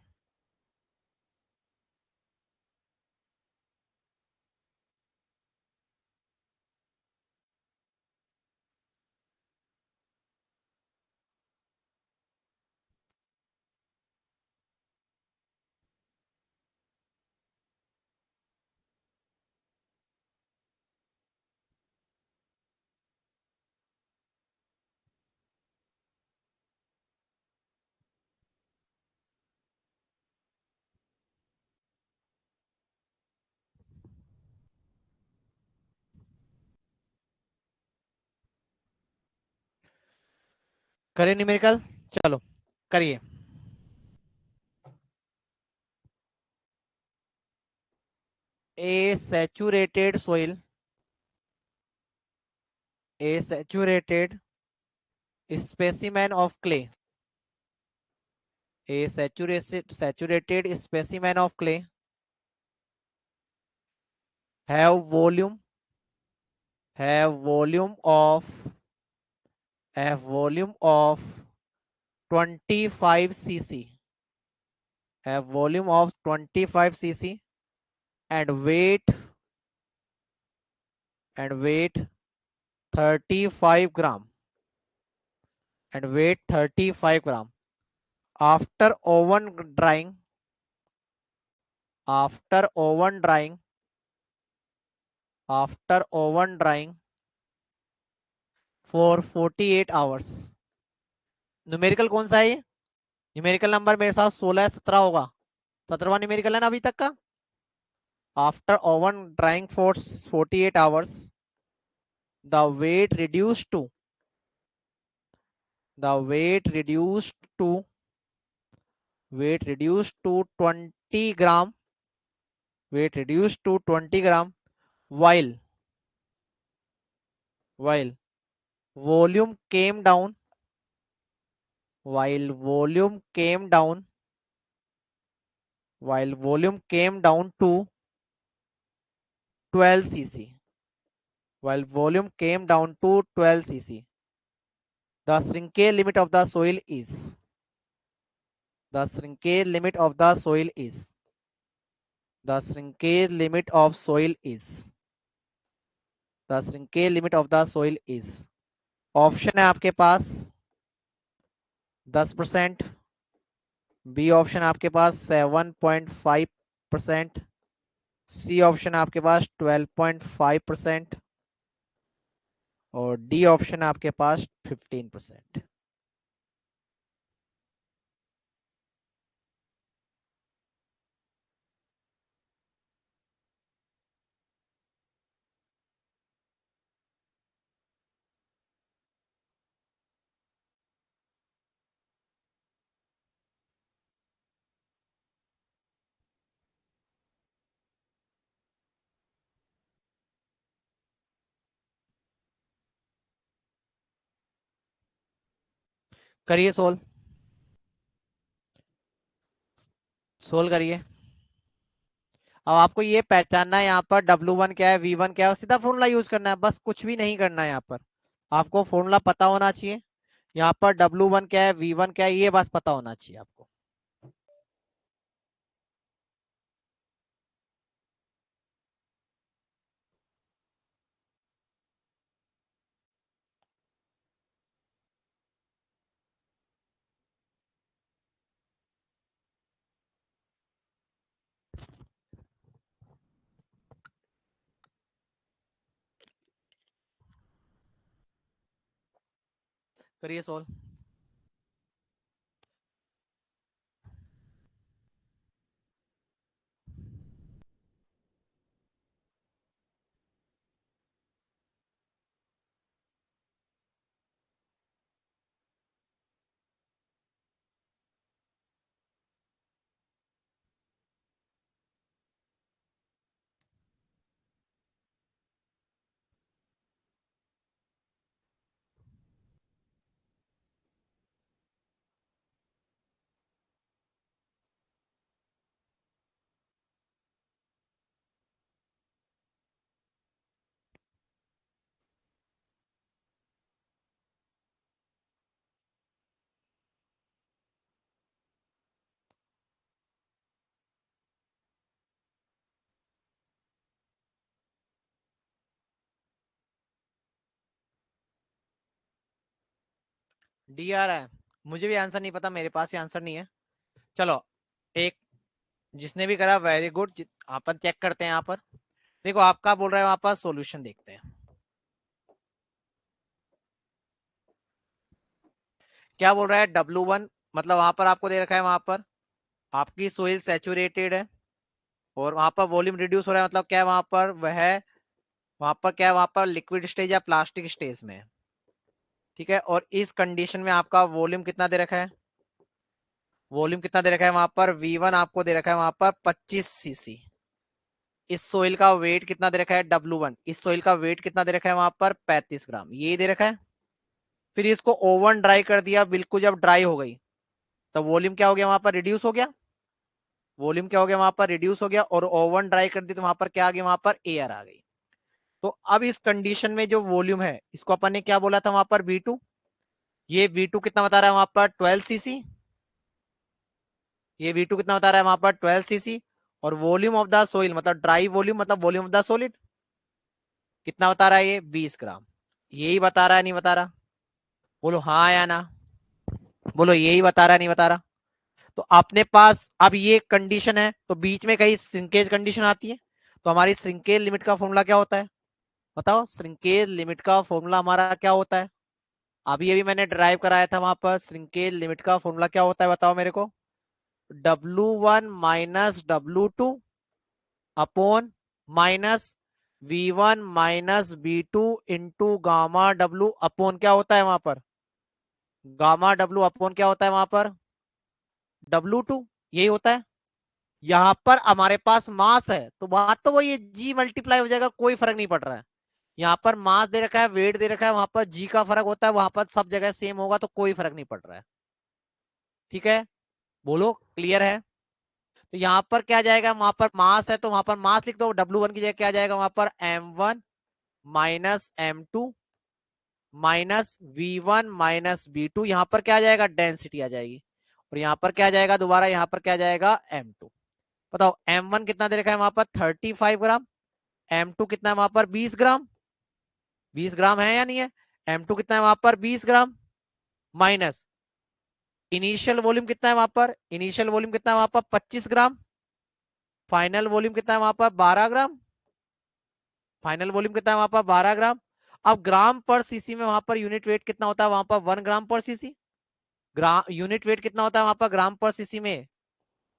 करिए न्यूमेरिकल, चलो करिए। A saturated soil, a saturated specimen of clay, a saturated specimen of clay have volume have volume of have volume of 25 cc, have volume of 25 cc, and weight 35 gram, and weight 35 gram. After oven drying, after oven drying, after oven drying for 48 hours. Numerical कौन सा है ये? Numerical number मेरे साथ 16 17 होगा, 17वां numerical है ना अभी तक का। After oven drawing for 48 hours, the weight reduced to the weight reduced to 20 gram, weight reduced to 20 gram, while while volume came down, while volume came down to 12 cc, while volume came down to 12 cc. The shrinkage limit of the soil is, the shrinkage limit of the soil is, the shrinkage limit of soil is, the shrinkage limit of the soil is, option है आपके पास 10%, B option आपके पास 7.5%, C option आपके पास 12.5%, और D option आपके पास 15%। करिए solve, solve करिए। अब आपको ये पहचानना है यहाँ पर W1 क्या है, V1 क्या है, सीधा फॉर्मूला यूज करना है, बस कुछ भी नहीं करना है। यहाँ पर आपको फॉर्मूला पता होना चाहिए, यहाँ पर W1 क्या है, V1 क्या है, ये बस पता होना चाहिए आपको। करिए सोल्व। डी आ रहा है, मुझे भी आंसर नहीं पता, मेरे पास ही आंसर नहीं है। चलो एक, जिसने भी करा वेरी गुड, अपन चेक करते हैं यहाँ पर। देखो आपका बोल रहा है वहां पर, सॉल्यूशन देखते हैं क्या बोल रहा है। W1 मतलब वहां पर आपको दे रखा है, वहां पर आपकी सोइल सैचुरेटेड है और वहां पर वॉल्यूम रिड्यूस हो रहा है, मतलब क्या है वहां पर, वह वहां पर क्या है, वहां पर लिक्विड स्टेज या प्लास्टिक स्टेज में है। ठीक है, और इस कंडीशन में आपका वॉल्यूम कितना दे रखा है, वॉल्यूम कितना दे रखा है वहां पर, V1 आपको दे रखा है वहां पर 25 cc। इस सोइल का वेट कितना दे रखा है W1, इस सोइल का वेट कितना दे रखा है वहां पर 35 ग्राम, ये दे रखा है। फिर इसको ओवन ड्राई कर दिया, बिल्कुल जब ड्राई हो गई तो वॉल्यूम क्या हो गया वहां पर, रिड्यूस हो गया, वॉल्यूम क्या हो गया वहां पर, रिड्यूस हो गया, और ओवन ड्राई कर दी तो वहां पर क्या आ गया, वहां पर एयर आ गई। तो अब इस कंडीशन में जो वॉल्यूम है इसको अपन ने क्या बोला था वहां पर, V2। ये V2 कितना बता रहा है वहां पर, 12 cc। ये V2 कितना बता रहा है वहां पर, 12 cc। और वॉल्यूम ऑफ द सोइल मतलब ड्राई वॉल्यूम मतलब वॉल्यूम ऑफ द सॉलिड कितना बता रहा है, ये 20 ग्राम। यही बता रहा है नहीं बता रहा, बोलो हाँ या ना, बोलो यही बता रहा है नहीं बता रहा। तो अपने पास अब ये कंडीशन है तो बीच में कहीं श्रिंकेज कंडीशन आती है, तो हमारी श्रिंकेज लिमिट का फॉर्मूला क्या होता है, बताओ श्रिंकेज लिमिट का फॉर्मूला हमारा क्या होता है। अभी अभी मैंने ड्राइव कराया था वहां पर, श्रिंकेज लिमिट का फॉर्मूला क्या होता है बताओ मेरे को, W1 minus W2 upon minus V1 माइनस V2 into gamma W upon क्या होता है वहां पर, गामा डब्लू अपॉन क्या होता है वहां पर, W2। यही होता है। यहां पर हमारे पास मास है तो बात तो वही है, जी मल्टीप्लाई हो जाएगा, कोई फर्क नहीं पड़ रहा है। यहाँ पर मास दे रखा है, वेट दे रखा है, वहां पर जी का फर्क होता है, वहां पर सब जगह सेम होगा तो कोई फर्क नहीं पड़ रहा है। ठीक है, बोलो क्लियर है। तो यहाँ पर क्या जाएगा, वहां पर मास है तो वहां पर मास लिख दो, W1 की जगह क्या जाएगा वहां पर, M1 minus M2 minus V1 माइनस V2। यहाँ पर क्या आ जाएगा, डेंसिटी आ जाएगी। और यहाँ पर क्या जाएगा दोबारा, यहाँ पर क्या जाएगा, M2। बताओ M1 कितना दे रखा है वहां पर, 35 ग्राम। M2 कितना है वहां पर, 20 ग्राम। 20 ग्राम है या नहीं है। M2 कितना है वहां पर, 20 ग्राम। माइनस इनिशियल वॉल्यूम कितना है वहां पर, इनिशियल वॉल्यूम कितना है वहां पर, 25 ग्राम। फाइनल वॉल्यूम कितना है वहां पर, 12 ग्राम। फाइनल वॉल्यूम कितना है वहां पर, 12 ग्राम। अब ग्राम पर सीसी में वहां पर यूनिट वेट कितना होता है वहां पर, 1 ग्राम पर सीसी। ग्राम यूनिट वेट कितना होता है वहां पर ग्राम पर सीसी में,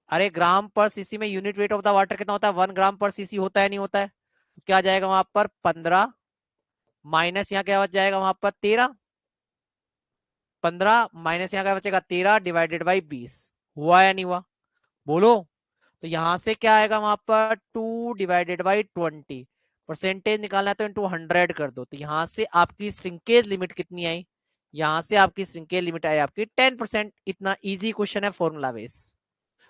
अरे ग्राम पर सीसी में unit weight of the water कितना होता है, 1 ग्राम पर सीसी होता है नहीं होता है। तो क्या जाएगा वहां पर 15, माइनस यहाँ क्या बच जाएगा वहां पर 13। 15 माइनस यहाँ क्या बचेगा 13 डिवाइडेड बाई 20। हुआ या नहीं हुआ, बोलो। तो यहां से क्या आएगा वहां पर 2/20। परसेंटेज निकालना है तो इंटू 100 कर दो, तो यहां से आपकी श्रिंकेज लिमिट कितनी आई, यहां से आपकी श्रिंकेज लिमिट आई आपकी 10%। इतना इजी क्वेश्चन है फॉर्मूला बेस।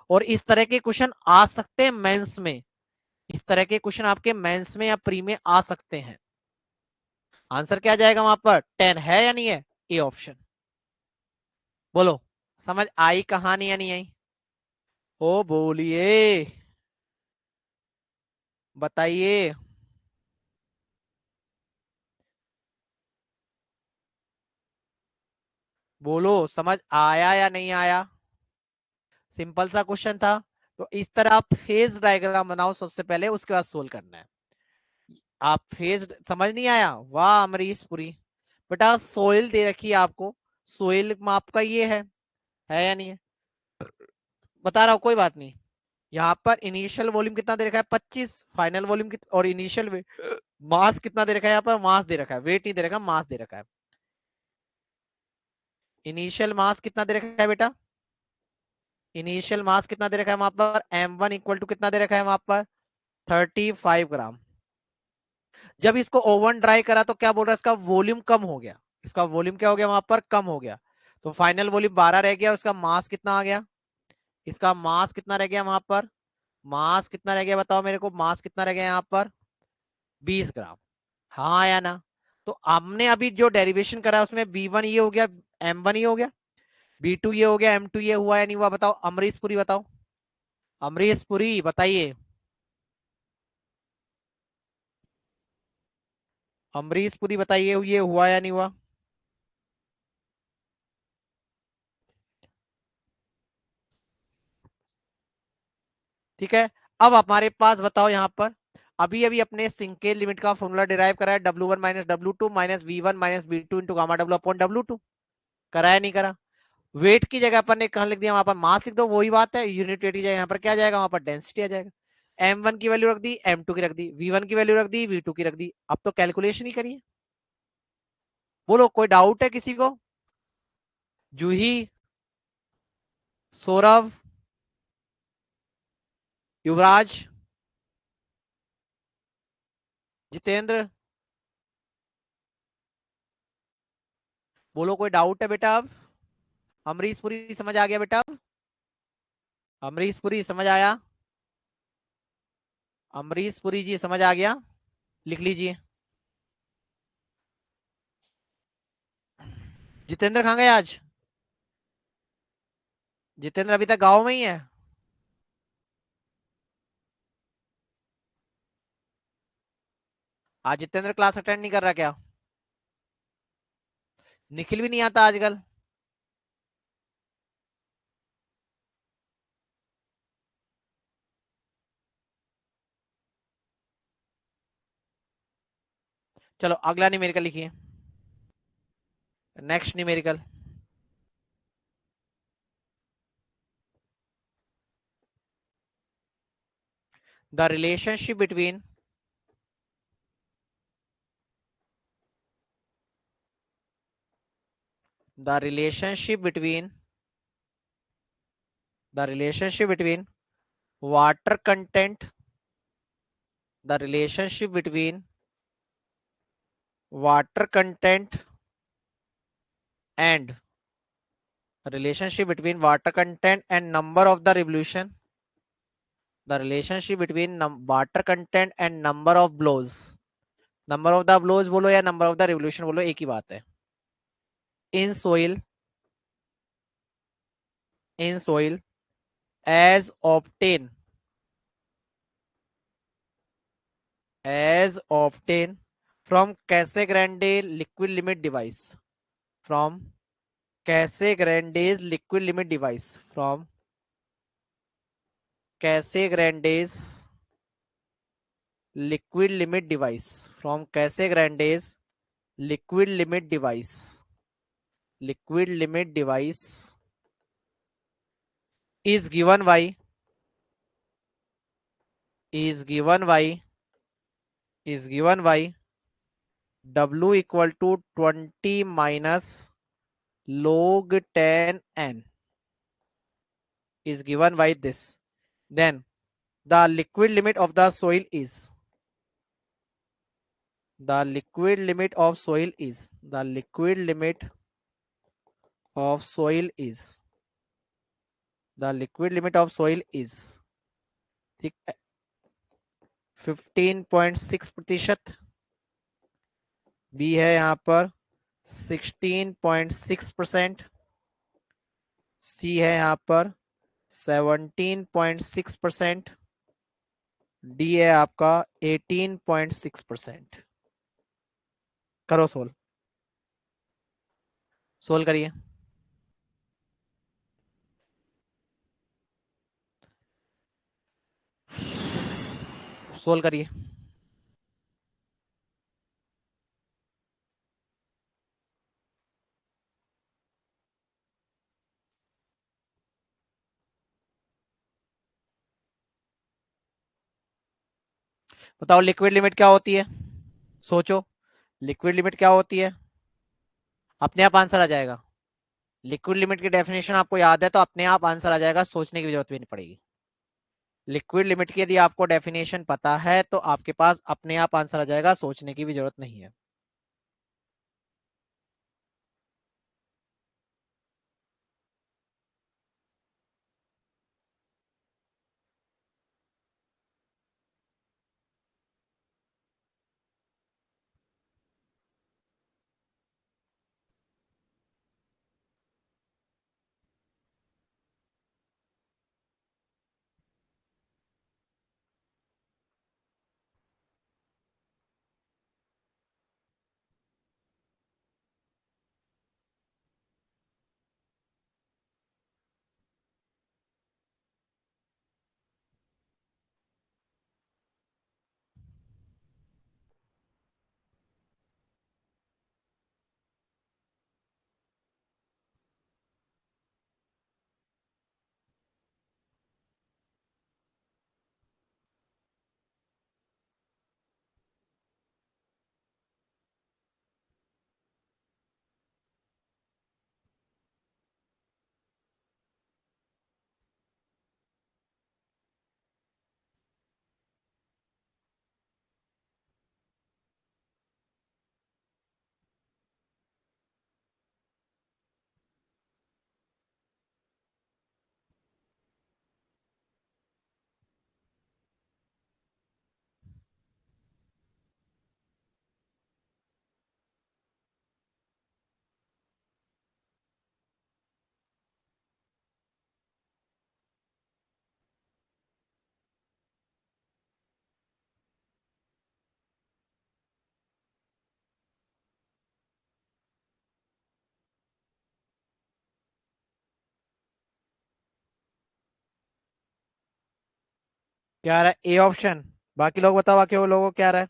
और इस तरह के क्वेश्चन आ सकते हैं मेंस में, इस तरह के क्वेश्चन आपके मेंस में या प्री में आ सकते हैं। आंसर क्या जाएगा वहां पर, 10 है या नहीं है, ए ऑप्शन। बोलो समझ आई कहानी या नहीं आई, ओ बोलिए, बताइए। बोलो समझ आया या नहीं आया, सिंपल सा क्वेश्चन था। तो इस तरह आप फेज डायग्राम बनाओ सबसे पहले, उसके बाद सोल्व करना है। आप फेज समझ नहीं आया, वाह अमरीश पुरी। बेटा सोइल दे रखी है आपको, सोइल माप का ये है या नहीं है, बता रहा हूं कोई बात नहीं। यहाँ पर इनिशियल वॉल्यूम कितना दे रखा है 25, फाइनल वॉल्यूम और इनिशियल मास कितना दे रखा है, यहाँ पर मास दे रखा है, वेट नहीं दे रखा, मास दे रखा है। इनिशियल मास कितना दे रखा है बेटा, इनिशियल मास कितना दे रखा है वहां पर, M1 इक्वल टू कितना दे रखा है वहां पर, 35 ग्राम। जब इसको ओवन ड्राई करा तो क्या बोल रहा है, इसका वॉल्यूम कम हो गया, इसका वॉल्यूम क्या हो गया वहां पर, कम हो गया। तो फाइनल वॉल्यूम 12 रह गया, उसका मास कितना आ गया, इसका मास कितना रह गया वहां पर, मास कितना रह गया बताओ मेरे को, मास कितना रह गया यहाँ पर, 20 ग्राम। हाँ या ना। तो हमने अभी जो डेरिवेशन करा उसमें B1 ये हो गया, M1 ये हो गया, B2 ये हो गया, M2 ये हुआ या नहीं हुआ, बताओ अमरीश पुरी बताओ, अमरीश पुरी बताइए, अमरीश पुरी बताइए ये हुआ या नहीं हुआ। ठीक है, अब हमारे पास बताओ यहाँ पर, अभी अभी अपने सिंकेज लिमिट का फॉर्मूला डिराइव करा है, W1 minus W2 minus V1 minus B2 into gamma W upon W2। करा है नहीं करा। वेट की जगह अपन ने कहा लिख दिया वहां पर मास लिख दो, वही बात है, यूनिट वेट की जगह यहाँ पर क्या जाएगा वहां पर डेंसिटी आ जाएगा। M1 की वैल्यू रख दी, M2 की रख दी, V1 की वैल्यू रख दी, V2 की रख दी, अब तो कैलकुलेशन ही करिए। बोलो कोई डाउट है किसी को? जूही, सौरभ, युवराज, जितेंद्र, बोलो कोई डाउट है बेटा अब? अमरीश पुरी समझ आ गया बेटा अब? अमरीश पुरी समझ आया? अमरीश पुरी जी समझ आ गया? लिख लीजिए। जितेंद्र कहाँ गए आज? जितेंद्र अभी तक गांव में ही है? आज जितेंद्र क्लास अटेंड नहीं कर रहा क्या? निखिल भी नहीं आता आजकल? चलो अगला न्यूमेरिकल लिखिए। Next numerical. The relationship between the relationship between the relationship between water content the relationship between water content and relationship between water content and number of the revolution the relationship between water content and number of blows number of the blows बोलो या number of the revolution बोलो एक ही बात है in soil as obtain from Casagrande liquid limit device from Casagrande's liquid limit device from Casagrande's liquid limit device from Casagrande's liquid limit device liquid limit device is given by is given by is given by W equal to 20 minus log 10 n is given by this. Then the liquid limit of the soil is the liquid limit of soil is the liquid limit of soil is the liquid limit of soil is 15.6%। B है यहाँ पर 16.6%। सी है यहाँ पर 17.6%। D है आपका 18.6%। करो solve. Solve करिए। सोल्व करिए। बताओ लिक्विड लिमिट क्या होती है? सोचो लिक्विड लिमिट क्या होती है? अपने आप आंसर आ जाएगा। लिक्विड लिमिट की डेफिनेशन आपको याद है तो अपने आप आंसर आ जाएगा, सोचने की जरूरत भी नहीं पड़ेगी। लिक्विड लिमिट की यदि आपको डेफिनेशन पता है तो आपके पास अपने आप आंसर आ जाएगा, सोचने की भी जरूरत नहीं है। क्या आ रहा है? A option. बाकी लोग बताओ, बाकी वो लोगों को क्या आ रहा है?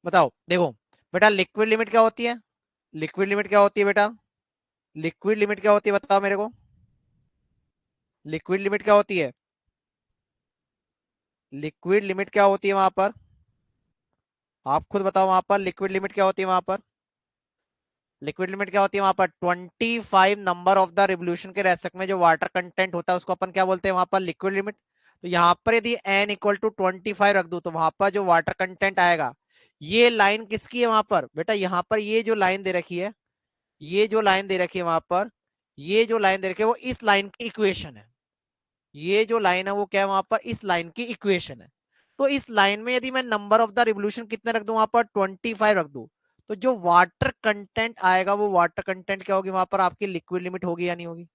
बताओ देखो बेटा, लिक्विड लिमिट क्या होती है? लिक्विड लिमिट क्या होती है बेटा? लिक्विड लिमिट क्या होती है बताओ मेरे को? लिक्विड लिमिट क्या होती है? लिक्विड लिमिट क्या होती है वहां पर? आप खुद बताओ, वहां पर लिक्विड लिमिट क्या होती है वहां पर? लिक्विड लिमिट क्या होती है वहां पर? 25 नंबर ऑफ द रिवोल्यूशन के रेशक में जो वाटर कंटेंट होता है उसको अपन क्या बोलते हैं वहां पर? Liquid limit. तो यहाँ पर यदि n इक्वल टू 25 रख दूं तो वहां पर जो वाटर कंटेंट आएगा, ये लाइन किसकी है वहां पर बेटा? यहाँ पर ये जो लाइन दे रखी है, ये जो लाइन दे रखी है वहां पर, ये जो लाइन दे रखी है वो इस लाइन की इक्वेशन है। ये जो लाइन है वो क्या है वहां पर? इस लाइन की इक्वेशन है। तो इस लाइन में यदि मैं नंबर ऑफ द रिवोल्यूशन कितने रख दूं वहां पर? 25 रख दूं, तो जो वाटर कंटेंट आएगा वो वाटर कंटेंट क्या होगी वहां पर? आपकी लिक्विड लिमिट होगी या नहीं होगी?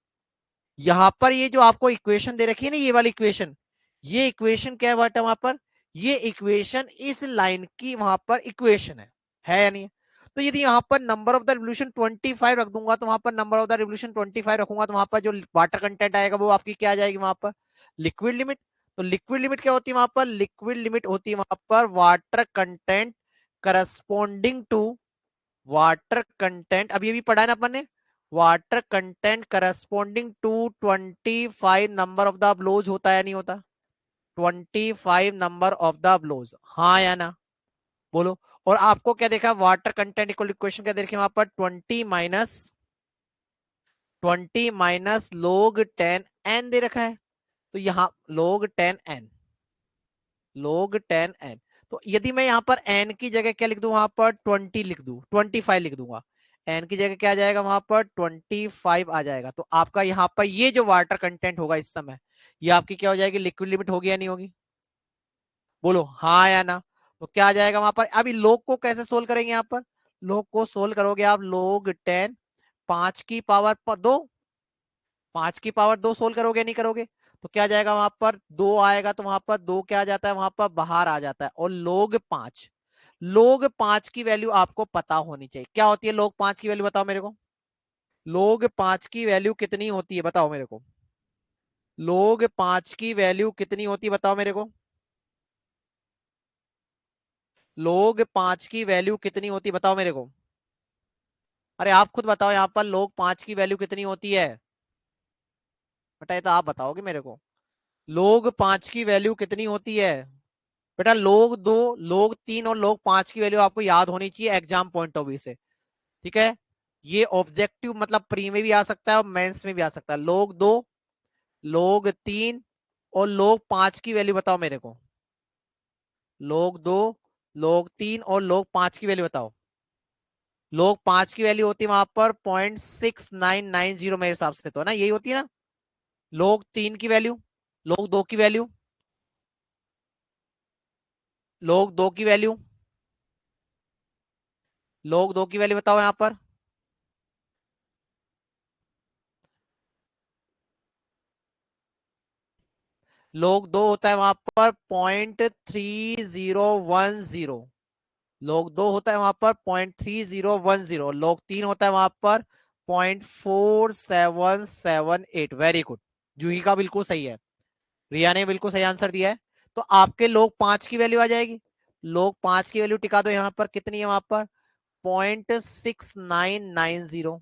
यहां पर ये जो आपको इक्वेशन दे रखी है ना, ये वाली इक्वेशन, ये इक्वेशन क्या है बेटा वहां पर? ये इक्वेशन इस लाइन की वहां पर इक्वेशन है या नहीं? तो यदि यहां पर नंबर ऑफ द रिवोल्यूशन 25 रख दूंगा तो वहां पर नंबर ऑफ द रिवोल्यूशन 25 रखूंगा तो वहां पर जो वाटर कंटेंट आएगा वो आपकी क्या आ जाएगी वहां पर? Liquid limit. तो लिक्विड लिमिट क्या होती है वहां पर? लिक्विड लिमिट होती है वहां पर water content corresponding to, water content अभी अभी पढ़ा है ना अपन ने, water content corresponding to 25 number of the blows होता है या नहीं होता? 25 नंबर ऑफ द ब्लोज, हाँ या ना? बोलो। और आपको क्या देखा? वाटर कंटेंट इक्वल इक्वेशन क्या देखे वहां पर? 20 माइनस लोग 10 n दे रखा है। तो यहाँ लोग 10 n, लोग 10 n। तो यदि मैं यहाँ पर n की जगह क्या लिख दूं वहां पर? 20 लिख दूं, 25 लिख दूंगा, n की जगह क्या आ जाएगा वहां पर? 25 आ जाएगा। तो आपका यहाँ पर ये जो वाटर कंटेंट होगा इस समय, ये आपकी क्या हो जाएगी? लिक्विड लिमिट होगी या नहीं होगी? बोलो हाँ या ना? तो क्या आ जाएगा वहां पर? अभी लोग को कैसे सोल्व करेंगे? यहाँ पर लोग को सोल्व करोगे आप, लोग 10, 5 की पावर 2, 5 की पावर 2 सोल्व करोगे नहीं करोगे? तो क्या जाएगा वहां पर? 2 आएगा तो वहां पर 2 क्या आ जाता है वहां पर? बाहर आ जाता है। और लोग 5, लोग 5 की वैल्यू आपको पता होनी चाहिए। क्या होती है लोग 5 की वैल्यू? बताओ मेरे को। लोग 5 की वैल्यू कितनी होती है बताओ मेरे को? लोग 5 की वैल्यू कितनी होती है बताओ मेरे को? लोग 5 की वैल्यू कितनी होती है बताओ मेरे को? अरे आप खुद बताओ, यहाँ पर लोग 5 की वैल्यू कितनी होती है? बेटा ये तो आप बताओगे मेरे को। लोग 5 की वैल्यू कितनी होती है? बेटा लोग 2, लोग 3 और लोग 5 की वैल्यू आपको याद होनी चाहिए एग्जाम पॉइंट ऑफ व्यू से। ठीक है? ये ऑब्जेक्टिव मतलब प्री में भी आ सकता है और मेंस में भी आ सकता है। लोग 2, लोग 3 और लोग 5 की वैल्यू बताओ मेरे को। लोग 2, लोग 3 और लोग 5 की वैल्यू बताओ। लोग 5 की वैल्यू होती है वहां पर 0.6990 मेरे हिसाब से, तो है ना, यही होती है ना? लोग 3 की वैल्यू, लोग 2 की वैल्यू, लोग 2 की वैल्यू, लोग 2 की वैल्यू बताओ यहां पर। लोग 2 होता है वहां पर 0.3010, लोग 2 होता है वहां पर 0.3010, लोग 3 होता है वहां पर 0.4778। वेरी गुड, जूही का बिल्कुल सही है, रिया ने बिल्कुल सही आंसर दिया है। तो आपके लोग 5 की वैल्यू आ जाएगी। लोग 5 की वैल्यू टिका दो यहाँ पर, कितनी है वहां पर? 0.6990।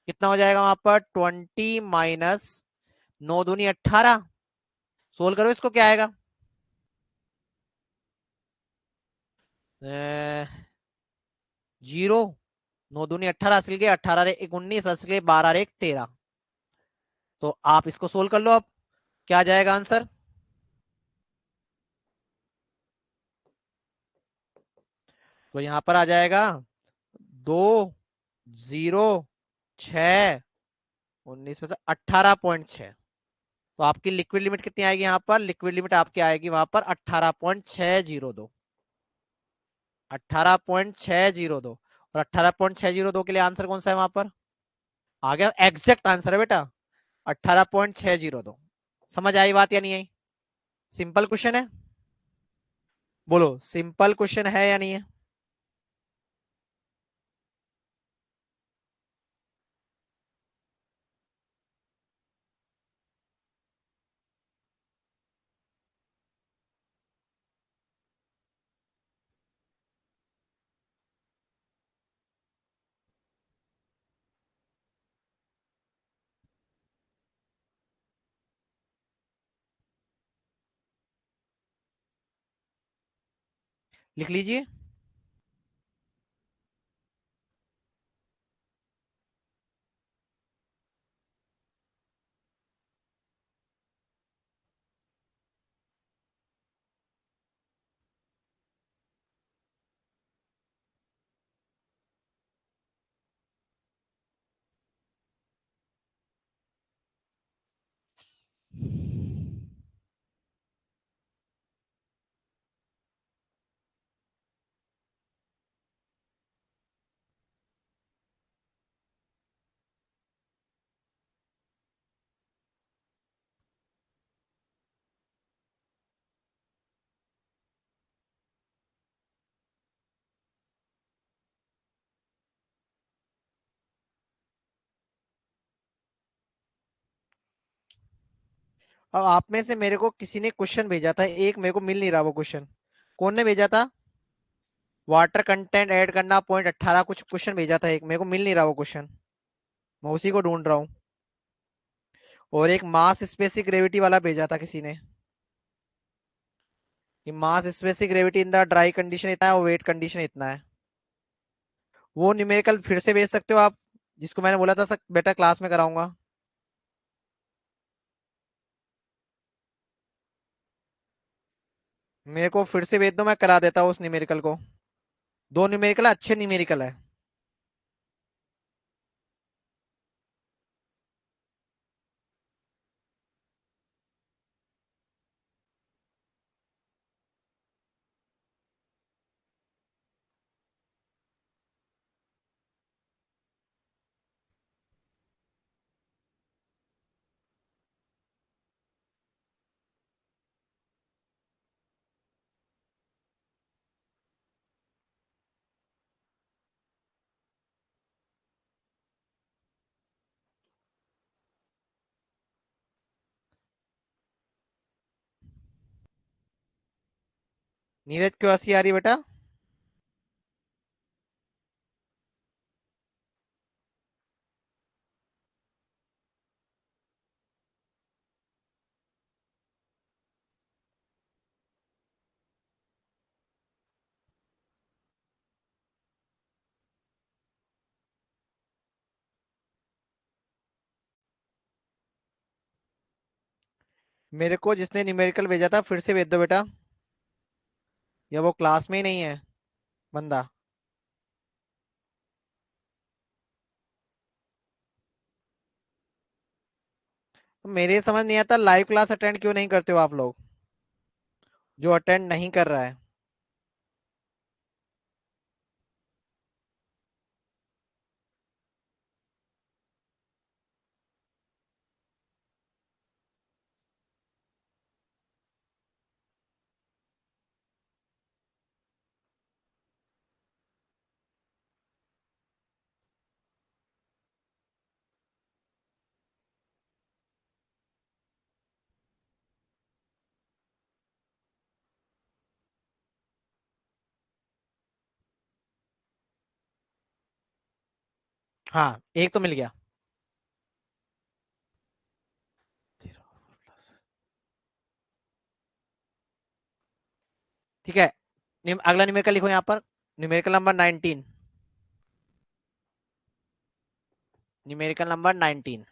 कितना हो जाएगा वहां पर? 20 - 9 दूनी 18। सोल्व करो इसको, क्या आएगा? 0, 9 दूनी 18, असल के 18 रे 1 19, असल के 12 रे 1 13। तो आप इसको सोल्व कर लो अब, क्या आ जाएगा आंसर? तो यहां पर आ जाएगा 2, 0, 6, 19 में से 18.6। तो आपकी लिक्विड लिमिट कितनी आएगी यहाँ पर? लिक्विड लिमिट आपकी आएगी वहां पर 18.602। 18.602। और 18.602 के लिए आंसर कौन सा है वहां पर? आ गया, एग्जैक्ट आंसर है बेटा 18.602। समझ आई बात या नहीं आई? सिंपल क्वेश्चन है। बोलो, सिंपल क्वेश्चन है या नहीं है? लिख लीजिए। अब आप में से मेरे को किसी ने क्वेश्चन भेजा था एक, मेरे को मिल नहीं रहा वो क्वेश्चन। कौन ने भेजा था? वाटर कंटेंट ऐड करना .18 कुछ क्वेश्चन भेजा था एक, मेरे को मिल नहीं रहा वो क्वेश्चन। मैं उसी को ढूंढ रहा हूँ। और एक मास स्पेसिफिक ग्रेविटी वाला भेजा था किसी ने, कि मास specific gravity in the dry condition इतना है और वेट कंडीशन इतना है। वो न्यूमेरिकल फिर से भेज सकते हो आप, जिसको मैंने बोला था सर बेटा क्लास में कराऊंगा। मेरे को फिर से भेज दो, मैं करा देता हूँ उस न्यूमेरिकल को। दो न्यूमेरिकल अच्छे न्यूमेरिकल है। नीरज क्यों हंसी आ रही बेटा? मेरे को जिसने न्यूमेरिकल भेजा था फिर से भेज दो बेटा, या वो क्लास में ही नहीं है बंदा। तो मेरे समझ नहीं आता लाइव क्लास अटेंड क्यों नहीं करते हो आप लोग, जो अटेंड नहीं कर रहा है। हाँ, एक तो मिल गया। ठीक है। अगला न्यूमेरिकल लिखो यहाँ पर। Numerical number 19। Numerical number 19।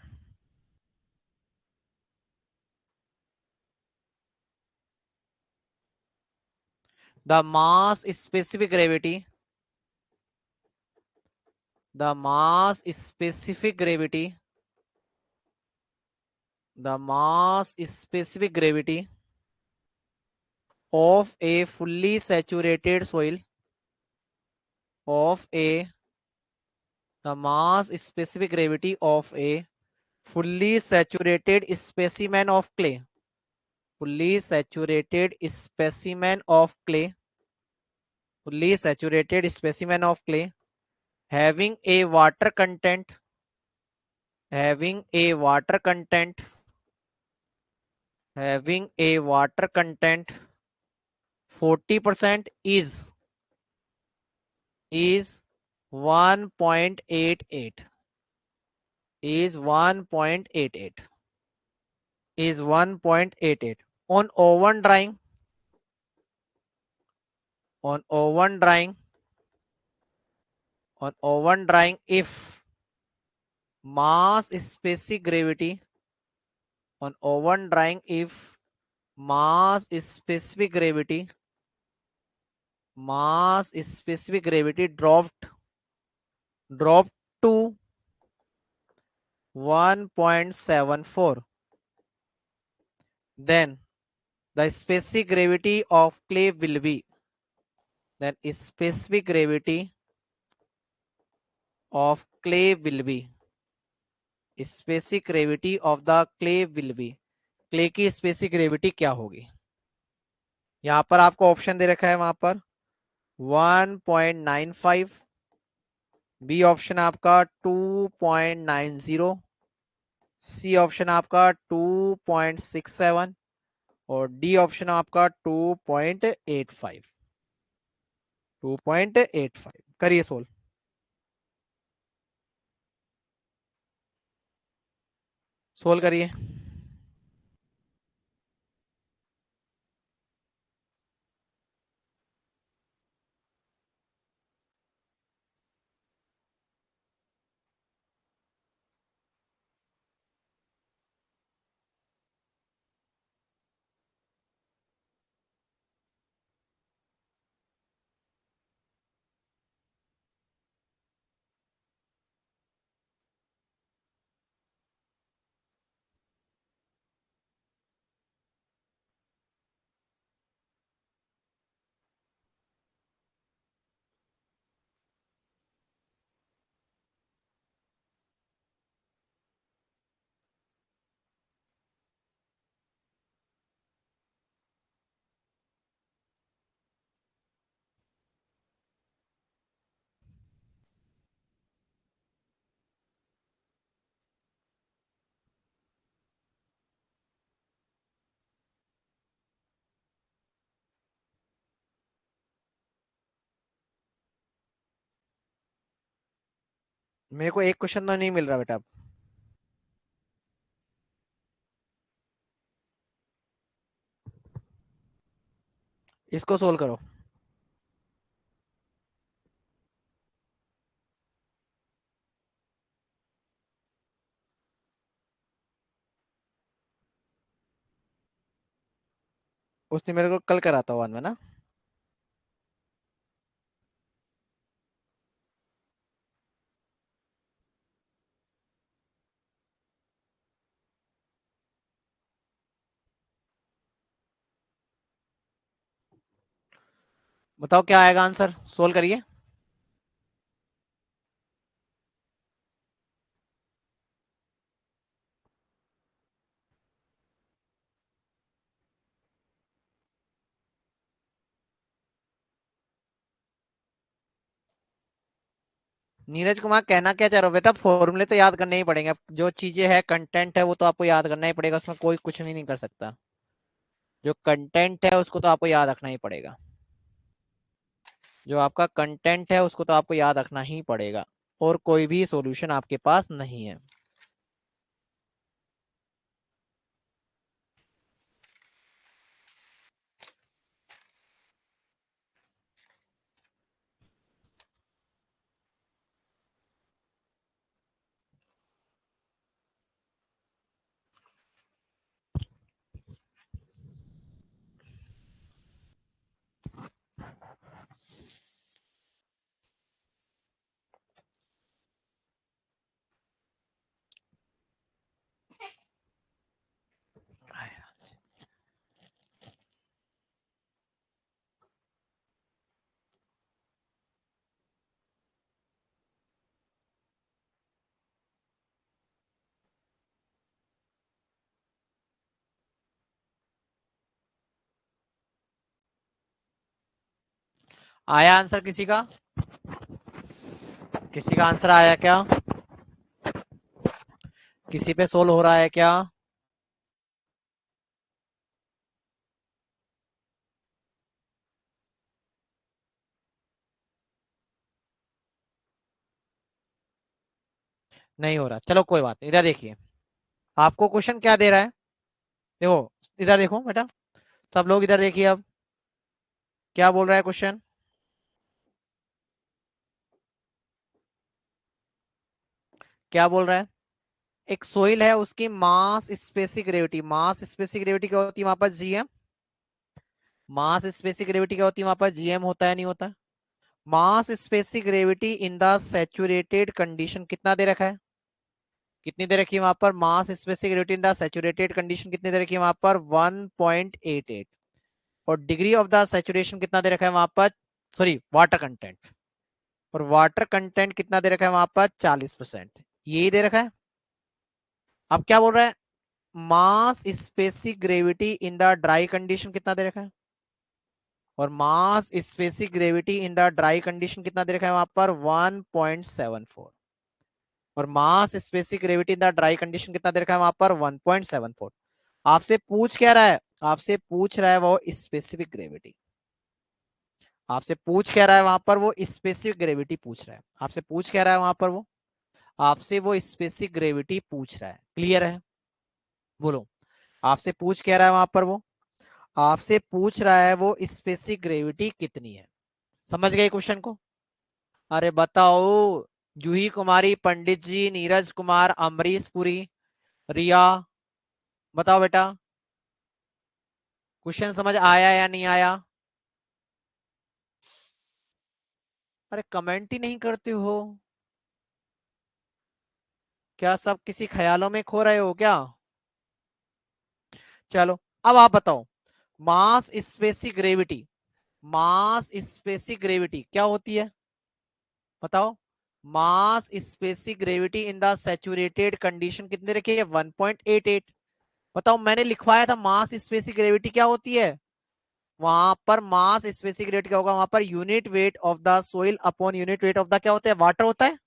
The mass specific gravity, the mass specific gravity The mass specific gravity of a fully saturated soil of a the mass specific gravity of a fully saturated specimen of clay, fully saturated specimen of clay, fully saturated specimen of clay having a water content, having a water content, having a water content 40% is 1.88, is 1.88, is 1.88. On oven drying, on oven drying, on oven drying, if mass specific gravity, on oven drying, if mass specific gravity, mass specific gravity dropped to 1.74, then the specific gravity of clay will be, then specific gravity of clay will be, specific gravity of the clay will be, clay की specific gravity क्या होगी। यहां पर आपको option दे रखा है वहां पर 1.95, बी ऑप्शन आपका 2.90, सी ऑप्शन आपका 2.67 और डी ऑप्शन आपका 2.85, 2.85। करिए सोल्व। सोल्व करिए। मेरे को एक क्वेश्चन तो नहीं मिल रहा बेटा। इसको सोल्व करो। उसने मेरे को कल करा था वन में ना। बताओ क्या आएगा आंसर, सोल्व करिए। नीरज कुमार कहना क्या चाह रहे हो बेटा, फॉर्मूले तो याद करने ही पड़ेंगे। जो चीजें है कंटेंट है वो तो आपको याद करना ही पड़ेगा, उसमें कोई कुछ भी नहीं कर सकता। जो कंटेंट है उसको तो आपको याद रखना ही पड़ेगा, जो आपका कंटेंट है उसको तो आपको याद रखना ही पड़ेगा, और कोई भी सॉल्यूशन आपके पास नहीं है। आया आंसर किसी का? किसी का आंसर आया क्या? किसी पे सोल्व हो रहा है क्या? नहीं हो रहा, चलो कोई बात नहीं। इधर देखिए, आपको क्वेश्चन क्या दे रहा है, देखो इधर देखो बेटा, सब लोग इधर देखिए। अब क्या बोल रहा है क्वेश्चन? क्या बोल रहा है? एक सोइल है, उसकी मास स्पेसिफिक ग्रेविटी, मास स्पेसिफिक ग्रेविटी क्या होती है वहां पर? जीएम। मास स्पेसिफिक ग्रेविटी क्या होती है वहां पर? जीएम होता है, नहीं होता? मास specific gravity in the saturated condition कितना दे रखा है? कितनी दे रखी है वहां पर? मास specific gravity in the saturated condition कितनी दे रखी है वहां पर? 1.88। और डिग्री ऑफ द सैचुरेशन कितना दे रखा है वहां पर? Sorry, water content. और वाटर कंटेंट कितना दे रखा है वहां पर? 40%। यही दे रखा है। अब क्या बोल रहा है? मास specific gravity in the dry condition कितना दे रखा है? और मास specific gravity in the dry condition कितना दे रखा है वहां पर? 1.74। और मास specific gravity in the dry condition कितना दे रखा है वहां पर? 1.74। आपसे पूछ क्या रहा है? आपसे पूछ रहा है वो स्पेसिफिक ग्रेविटी। आपसे पूछ क्या रहा है वहां पर? वो स्पेसिफिक ग्रेविटी पूछ रहा है। आपसे पूछ क्या रहा है वहां पर? वो आपसे वो स्पेसिफिक ग्रेविटी पूछ रहा है। क्लियर है? बोलो, आपसे पूछ क्या रहा है वहां पर? वो आपसे पूछ रहा है वो स्पेसिफिक ग्रेविटी कितनी है। समझ गए क्वेश्चन को? अरे बताओ, जूही कुमारी, पंडित जी, नीरज कुमार, अमरीश पुरी, रिया, बताओ बेटा, क्वेश्चन समझ आया या नहीं आया? अरे कमेंट ही नहीं करते हो, क्या सब किसी ख्यालों में खो रहे हो क्या? चलो, अब आप बताओ, मास स्पेसिफिक ग्रेविटी, मास स्पेसिफिक ग्रेविटी क्या होती है? बताओ। मास specific gravity in the saturated condition कितने रखी है? 1.88। बताओ, मैंने लिखवाया था मास स्पेसिफिक ग्रेविटी क्या होती है। वहां पर मास स्पेसिफिक ग्रेविटी क्या होगा वहां पर? Unit weight of the soil upon unit weight of the क्या होता है? वाटर होता है।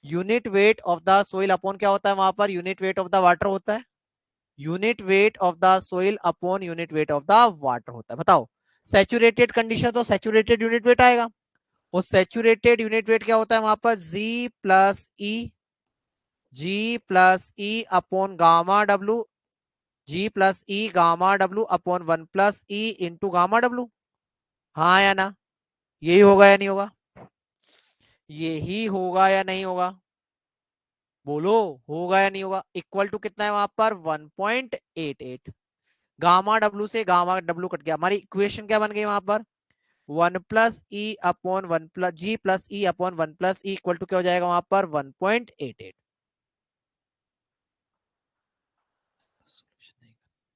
Unit weight of the soil upon क्या होता है वहां पर? Unit weight of the water होता है। Unit weight of the soil upon unit weight of the water होता है। बताओ, सैचुरेटेड कंडीशन तो सैचुरेटेड यूनिट वेट आएगा। वो सैचुरेटेड यूनिट वेट क्या होता है वहां पर? G plus E upon gamma W, जी+E gamma W upon 1+E into gamma W. हाँ या ना? यही होगा या नहीं होगा? यही होगा या नहीं होगा? बोलो, होगा या नहीं होगा? इक्वल टू कितना है वहां पर? 1.88। गामा डब्ल्यू से गामा डब्ल्यू कट गया, हमारी इक्वेशन क्या बन गई वहां पर? 1+E upon 1+G+E upon 1+E equal to क्या हो जाएगा वहां पर? 1.88।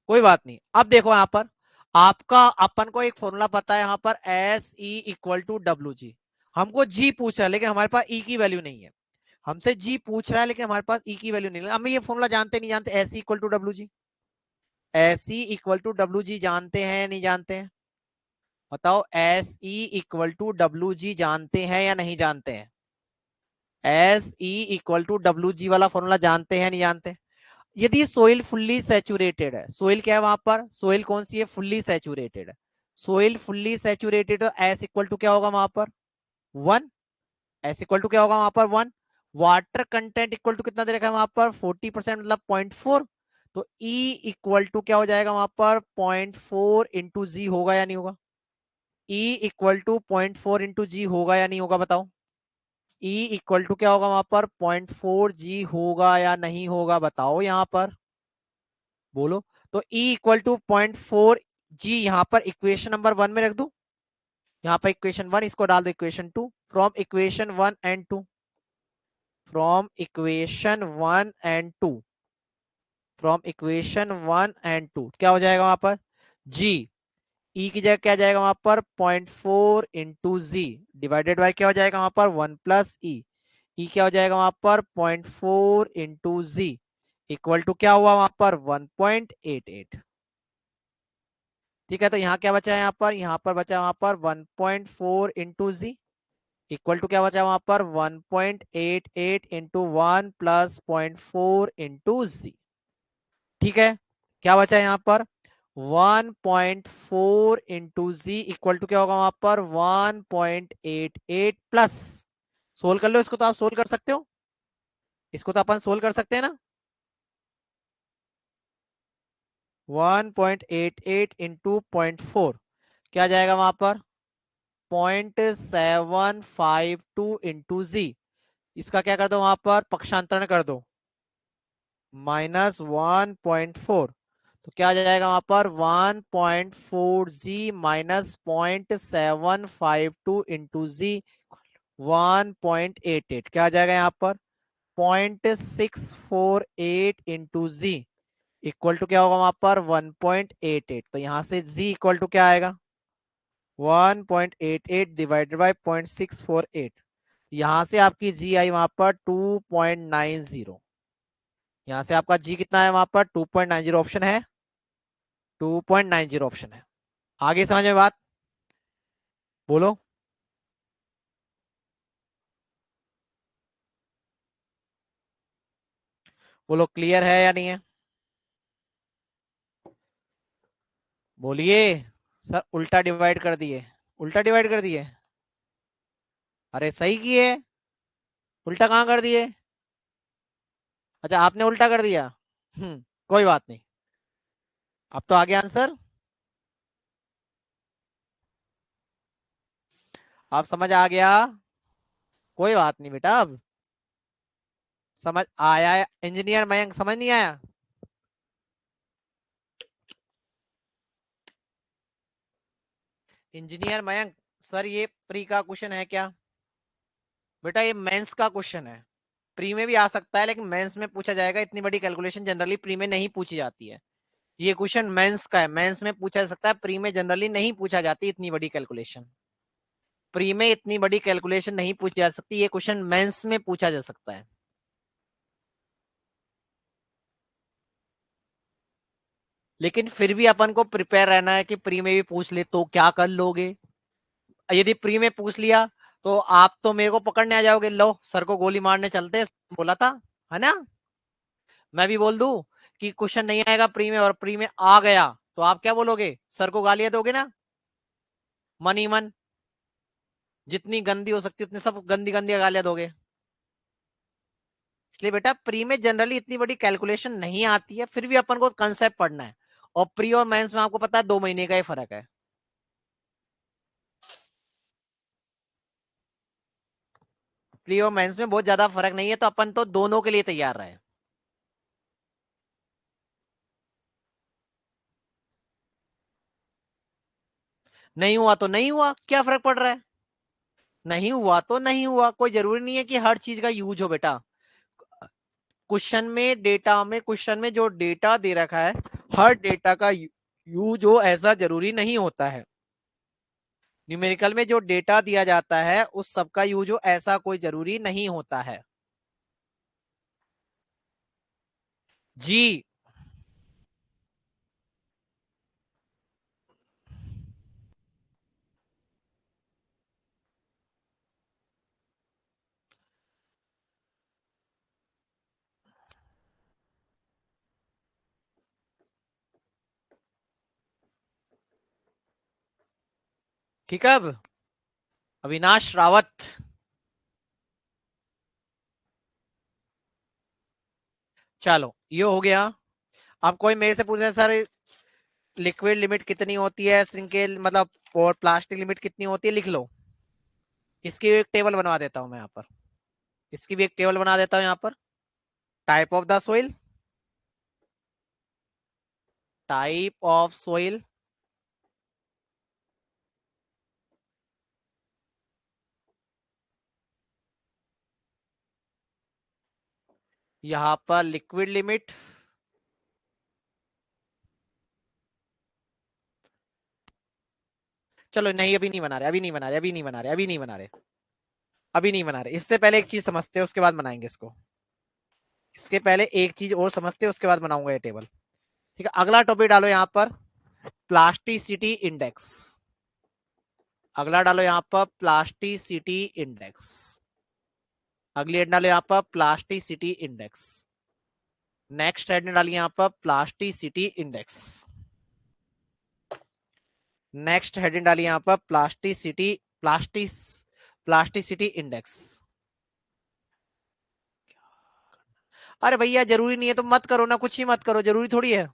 कोई बात नहीं। अब देखो यहां पर, आपका अपन को एक फॉर्मूला पता है यहाँ पर, SE=WG। हमको जी पूछ रहा है लेकिन हमारे पास ई की वैल्यू नहीं है। हमसे जी पूछ रहा है लेकिन हमारे पास ई की वैल्यू नहीं है। हम ये फॉर्मूला जानते नहीं जानते? SE=WG, SE=WG जानते हैं नहीं जानते हैं? बताओ, SE=WG जानते हैं या नहीं जानते हैं? SE=WG वाला फॉर्मूला जानते हैं नहीं जानते? यदि सोइल फुल्ली सैचुरेटेड है, सोइल क्या है वहां पर? सोइल कौन सी है? फुल्ली सैचुरेटेड है। सोइल फुल्ली सैचुरेटेड, तो एस इक्वल टू क्या होगा वहां पर? 1। एस इक्वल टू क्या होगा वहां पर? 1। वाटर कंटेंट इक्वल टू कितना दे रखा है वहां पर? 40%, मतलब 0.4। तो ई इक्वल टू क्या हो जाएगा वहां पर? 0.4 इंटू जी होगा या नहीं होगा? ई इक्वल टू 0.4 इंटू जी होगा या नहीं होगा? बताओ, ई इक्वल टू क्या होगा वहां पर? 0.4 जी होगा या नहीं होगा? बताओ यहां पर, बोलो। तो E =0.4 G, यहां पर इक्वेशन नंबर 1 में रख दू। यहां पर इक्वेशन 1, इसको डाल दो equation 2। From equation 1 and 2, from equation 1 and 2, from equation 1 and 2 क्या हो जाएगा वहां पर? G, E की जगह क्या जाएगा वहां पर? 0.4 इंटू जी डिवाइडेड बाय क्या हो जाएगा वहां पर? 1+E। ई क्या हो जाएगा वहां पर? 0.4 इंटू जी इक्वल टू क्या हुआ वहां पर? 1.88। ठीक है, तो यहाँ क्या बचा है, यहाँ पर बचा वहां पर 1.4 इंटू जी इक्वल टू क्या बचा वहां पर 1.88 इंटू 1 प्लस 0.4 इंटू जी। ठीक है, क्या बचा यहाँ पर 1.4 इंटू जी इक्वल टू क्या होगा वहां पर 1.88 प्लस, सोल्व कर लो इसको, तो आप सोल्व कर सकते हो, इसको तो अपन सोल्व कर सकते हैं ना। 1.88 इंटू 0.4 क्या जाएगा वहां पर 0.752 इंटू जी, इसका क्या कर दो वहां पर पक्षांतरण कर दो, -1.4, तो क्या आ जाएगा वहां पर 1.4 जी माइनस 0.752 इंटू जी 1.88, क्या आ जाएगा यहाँ पर 0.648 इंटू जी इक्वल टू क्या होगा वहां पर 1.88, तो यहां से जी इक्वल टू क्या आएगा 1.88 डिवाइडेड बाई 0.648, यहां से आपकी जी आई वहां पर 2.90, यहां से आपका जी कितना है वहां पर 2.90 ऑप्शन है, 2.90 ऑप्शन है। आगे समझ में बात, बोलो, बोलो क्लियर है या नहीं है, बोलिए। सर उल्टा डिवाइड कर दिए, उल्टा डिवाइड कर दिए, अरे सही किए, उल्टा कहाँ कर दिए, अच्छा आपने उल्टा कर दिया, कोई बात नहीं, अब तो आगे आंसर, आप समझ आ गया, कोई बात नहीं बेटा, अब समझ आया, इंजीनियर मयंक समझ नहीं आया, इंजीनियर मयंक, सर ये प्री का क्वेश्चन है क्या, बेटा ये मेंस का क्वेश्चन है, प्री में भी आ सकता है लेकिन मेंस में पूछा जाएगा, इतनी बड़ी कैलकुलेशन जनरली प्री में नहीं पूछी जाती है, ये क्वेश्चन मेंस का है, मेंस में पूछा जा सकता है, प्री में जनरली नहीं पूछा जाती इतनी बड़ी कैलकुलेशन, प्री में इतनी बड़ी कैलकुलेशन नहीं पूछी जा सकती, ये क्वेश्चन मेंस में पूछा जा सकता है। लेकिन फिर भी अपन को प्रिपेयर रहना है कि प्री में भी पूछ ले तो क्या कर लोगे, यदि प्री में पूछ लिया तो आप तो मेरे को पकड़ने आ जाओगे, लो सर को गोली मारने चलते हैं, बोला था, है ना, मैं भी बोल दूं कि क्वेश्चन नहीं आएगा प्री में और प्री में आ गया तो आप क्या बोलोगे, सर को गालियां दोगे ना, मन ही मन, जितनी गंदी हो सकती उतनी सब गंदी गंदी गालियां दोगे, इसलिए बेटा प्री में जनरली इतनी बड़ी कैलकुलेशन नहीं आती है, फिर भी अपन को कंसेप्ट पढ़ना है, और प्री और मेंस में आपको पता है 2 महीने का ही फर्क है, प्री और मेंस में बहुत ज्यादा फर्क नहीं है, तो अपन तो दोनों के लिए तैयार रहे, नहीं हुआ तो नहीं हुआ, क्या फर्क पड़ रहा है, नहीं हुआ तो नहीं हुआ, कोई जरूरी नहीं है कि हर चीज का यूज हो बेटा, क्वेश्चन में जो डेटा दे रखा है हर डेटा का यूज हो ऐसा जरूरी नहीं होता है, न्यूमेरिकल में जो डेटा दिया जाता है उस सब का यूज हो ऐसा कोई जरूरी नहीं होता है। जी, ठीक है, अब अविनाश रावत, चलो ये हो गया, अब कोई मेरे से पूछ रहे हैं सर लिक्विड लिमिट कितनी होती है, सिंकेल मतलब और प्लास्टिक लिमिट कितनी होती है, लिख लो, इसकी एक टेबल बनवा देता हूं मैं यहाँ पर, इसकी भी एक टेबल बना देता हूं यहाँ पर, type of the soil, type of soil, यहाँ पर लिक्विड लिमिट, चलो नहीं अभी नहीं बना रहे, अभी नहीं बना रहे, अभी नहीं बना रहे, अभी नहीं बना रहे, अभी नहीं बना रहे, इससे पहले एक चीज समझते हैं उसके बाद बनाएंगे इसको, इसके पहले एक चीज और समझते हैं उसके बाद बनाऊंगा ये टेबल, ठीक है, अगला टॉपिक डालो यहाँ पर, प्लास्टिसिटी इंडेक्स। अगला डालो यहां पर प्लास्टिसिटी इंडेक्स। अगली हेड डालो यहां पर प्लास्टिसिटी इंडेक्स। नेक्स्ट हेड डालिए यहां पर प्लास्टिसिटी इंडेक्स। नेक्स्ट हेडिंग डालिए यहां पर प्लास्टिसिटी इंडेक्स। अरे भैया जरूरी नहीं है तो मत करो ना, कुछ ही मत करो, जरूरी थोड़ी है।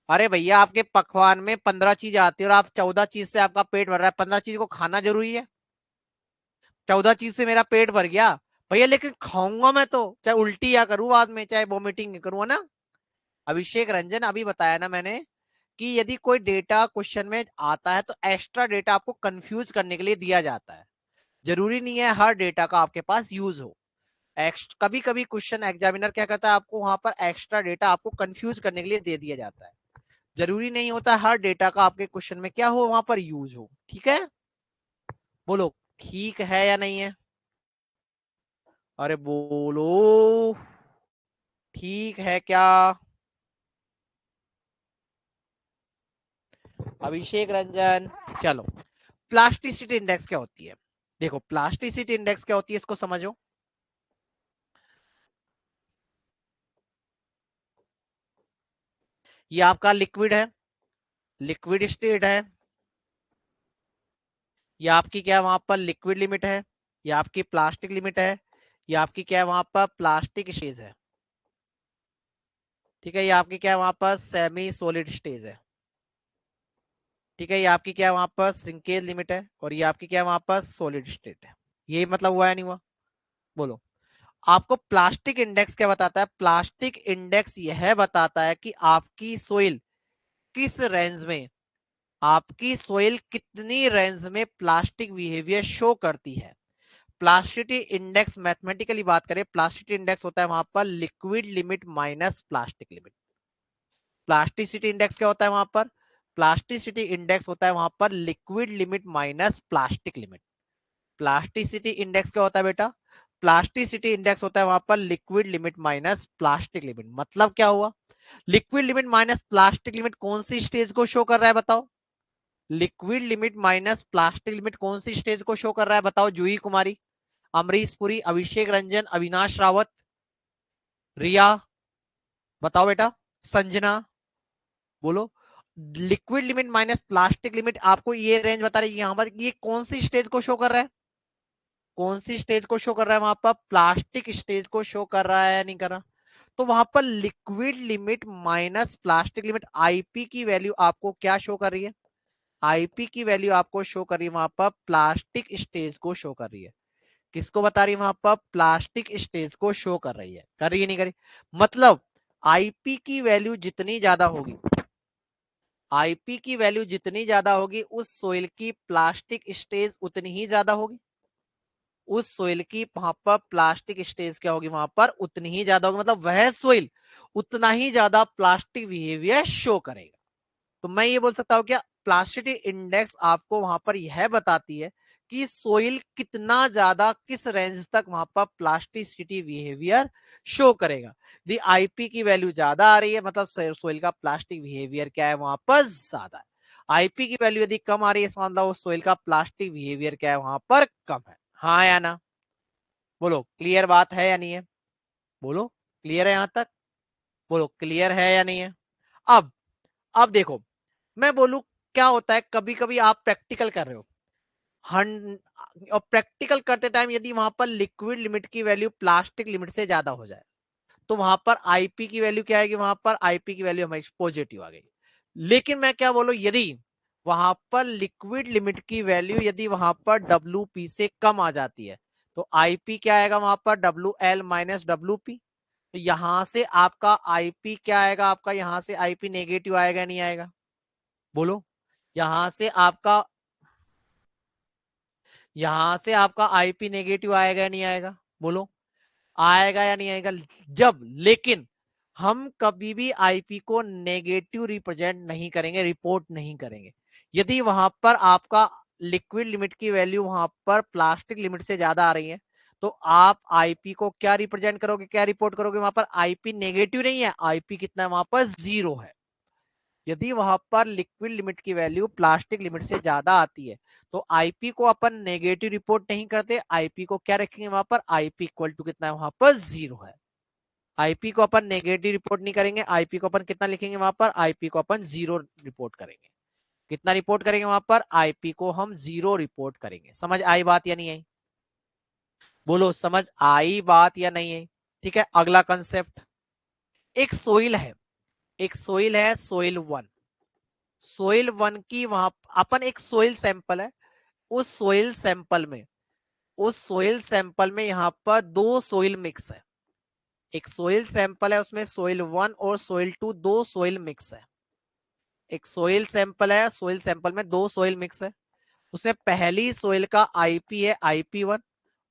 अरे भैया आपके पकवान में 15 चीज आती है और आप 14 चीज से आपका पेट भर रहा है, 15 चीज को खाना जरूरी है? 14 चीज से मेरा पेट भर गया भैया, लेकिन खाऊंगा मैं तो, चाहे उल्टी या करूं बाद में, चाहे वोमिटिंग करूं, है ना? अभिषेक रंजन, अभी बताया ना मैंने कि यदि कोई डेटा क्वेश्चन में आता है तो एक्स्ट्रा डेटा आपको कंफ्यूज करने के लिए दिया जाता है। जरूरी नहीं है हर डेटा का आपके पास यूज हो। कभी कभी क्वेश्चन एग्जामिनर क्या करता है, आपको वहां पर एक्स्ट्रा डेटा आपको कंफ्यूज करने के लिए दे दिया जाता है। जरूरी नहीं होता हर डेटा का आपके क्वेश्चन में क्या हो, वहां पर यूज हो। ठीक है, बोलो ठीक है या नहीं है? अरे बोलो, ठीक है क्या? अभिषेक रंजन, चलो प्लास्टिसिटी इंडेक्स क्या होती है? देखो प्लास्टिसिटी इंडेक्स क्या होती है इसको समझो। ये आपका लिक्विड है, लिक्विड स्टेट है। ये आपकी क्या है वहां पर लिक्विड लिमिट है, ये आपकी प्लास्टिक लिमिट है, ये आपकी क्या है वहां पर प्लास्टिक स्टेज है। ठीक है, ये आपकी क्या है वहां पर सेमी सॉलिड स्टेज है। ठीक है, ये आपकी क्या है वहां पर श्रिंकेज लिमिट है, और ये आपकी क्या है वहां पर सॉलिड स्टेट है। ये मतलब हुआ या नहीं हुआ? बोलो। आपको प्लास्टिक इंडेक्स क्या बताता है? प्लास्टिक इंडेक्स यह बताता है कि आपकी सोइल किस रेंज में, आपकी सोइल कितनी रेंज में प्लास्टिक बिहेवियर शो करती है। प्लास्टिसिटी इंडेक्स मैथमेटिकली बात करें, प्लास्टिसिटी इंडेक्स होता है वहां पर liquid limit minus plastic limit. Plasticity index क्या होता है वहां पर? प्लास्टिसिटी इंडेक्स होता है वहां पर liquid limit minus plastic limit. Plasticity index क्या होता है बेटा? प्लास्टिसिटी इंडेक्स होता है वहां पर liquid limit minus plastic limit. मतलब क्या हुआ? Liquid limit minus plastic limit कौन सी स्टेज को शो कर रहा है बताओ? Liquid limit minus plastic limit कौन सी स्टेज को शो कर रहा है बताओ? जूही कुमारी, अमरीश पुरी, अभिषेक रंजन, अविनाश रावत, रिया, बताओ बेटा, संजना, बोलो। Liquid limit minus plastic limit आपको ये रेंज बता रही है यहां पर, ये कौन सी स्टेज को शो कर रहा है? कौन सी स्टेज को शो कर रहा है वहां पर? प्लास्टिक स्टेज को शो कर रहा है या नहीं कर रहा? तो वहां पर liquid limit minus plastic limit, IP की वैल्यू आपको क्या शो कर रही है? आईपी की वैल्यू आपको शो कर रही है वहां पर प्लास्टिक स्टेज को शो कर रही है। किसको बता रही है वहां पर? प्लास्टिक स्टेज को शो कर रही है। कर रही है नहीं कर रही? मतलब आईपी की वैल्यू जितनी ज्यादा होगी, आईपी की वैल्यू जितनी ज्यादा होगी, उस सोइल की प्लास्टिक स्टेज उतनी ही ज्यादा होगी। उस सोइल की वहां पर प्लास्टिक स्टेज क्या होगी वहां पर? उतनी ही ज्यादा होगी। मतलब वह सोइल उतना ही ज्यादा प्लास्टिक बिहेवियर शो करेगा। तो मैं ये बोल सकता हूं क्या, प्लास्टिसिटी इंडेक्स आपको वहां पर यह बताती है कि सोइल कितना ज्यादा किस रेंज तक वहां पर प्लास्टिसिटी बिहेवियर शो करेगा। यदि आईपी की वैल्यू ज्यादा आ रही है मतलब सोइल का प्लास्टिक बिहेवियर क्या है वहां पर? ज्यादा है। आईपी की वैल्यू यदि कम आ रही है इसका मतलब सोइल का प्लास्टिक बिहेवियर क्या है वहां पर? कम है। हाँ या ना? बोलो क्लियर बात है या नहीं है? बोलो क्लियर है यहां तक? बोलो क्लियर है या नहीं है? अब अब देखो, मैं बोलूं क्या होता है, कभी कभी आप प्रैक्टिकल कर रहे हो, और प्रैक्टिकल करते टाइम यदि वहां पर लिक्विड लिमिट की वैल्यू प्लास्टिक लिमिट से ज्यादा हो जाए तो वहां पर आईपी की वैल्यू क्या आएगी? वहां पर आईपी की वैल्यू हमारी पॉजिटिव आ गई। लेकिन मैं क्या बोलूं, यदि वहां पर लिक्विड लिमिट की वैल्यू यदि वहां पर डब्ल्यू पी से कम आ जाती है तो आईपी क्या आएगा वहां पर? W L minus W P. तो यहां से आपका आईपी क्या आएगा? आपका यहां से आईपी नेगेटिव आएगा नहीं आएगा? बोलो। यहां से आपका, यहां से आपका आईपी नेगेटिव आएगा या नहीं आएगा? बोलो आएगा या नहीं आएगा? जब, लेकिन हम कभी भी आईपी को नेगेटिव रिप्रेजेंट नहीं करेंगे, रिपोर्ट नहीं करेंगे। यदि वहां पर आपका लिक्विड लिमिट की वैल्यू वहां पर प्लास्टिक लिमिट से ज्यादा आ रही है तो आप आईपी को क्या रिप्रेजेंट करोगे, क्या रिपोर्ट करोगे? वहां पर आईपी नेगेटिव नहीं है, आईपी कितना है वहां पर? 0 है। यदि वहां पर लिक्विड लिमिट की वैल्यू प्लास्टिक लिमिट से ज्यादा आती है तो आईपी को अपन नेगेटिव रिपोर्ट नहीं करते, आईपी को क्या रखेंगे वहां पर, आईपी इक्वल टू कितना है वहां पर 0 है। आईपी को अपन नेगेटिव रिपोर्ट नहीं करेंगे, आईपी को अपन कितना लिखेंगे वहां पर, आईपी को अपन 0 रिपोर्ट करेंगे। कितना रिपोर्ट करेंगे वहां पर, आईपी को हम 0 रिपोर्ट करेंगे। समझ आई बात या नहीं आई, बोलो समझ आई बात या नहीं आई। ठीक है, अगला कंसेप्ट, एक सोइल है, एक सोइल है, सोइल 1। सोइल 1 की वहां अपन, एक सोइल सैंपल है, उस सोइल सैंपल में, उस सोइल सैंपल में यहां पर दो सोइल मिक्स है। एक सोइल सैंपल है, उसमें सोइल 1 और सोइल 2 दो सोइल मिक्स है। एक सोइल सैंपल है, सोइल सैंपल में दो सोइल मिक्स है। उसमें पहली सोइल का आईपी है IP1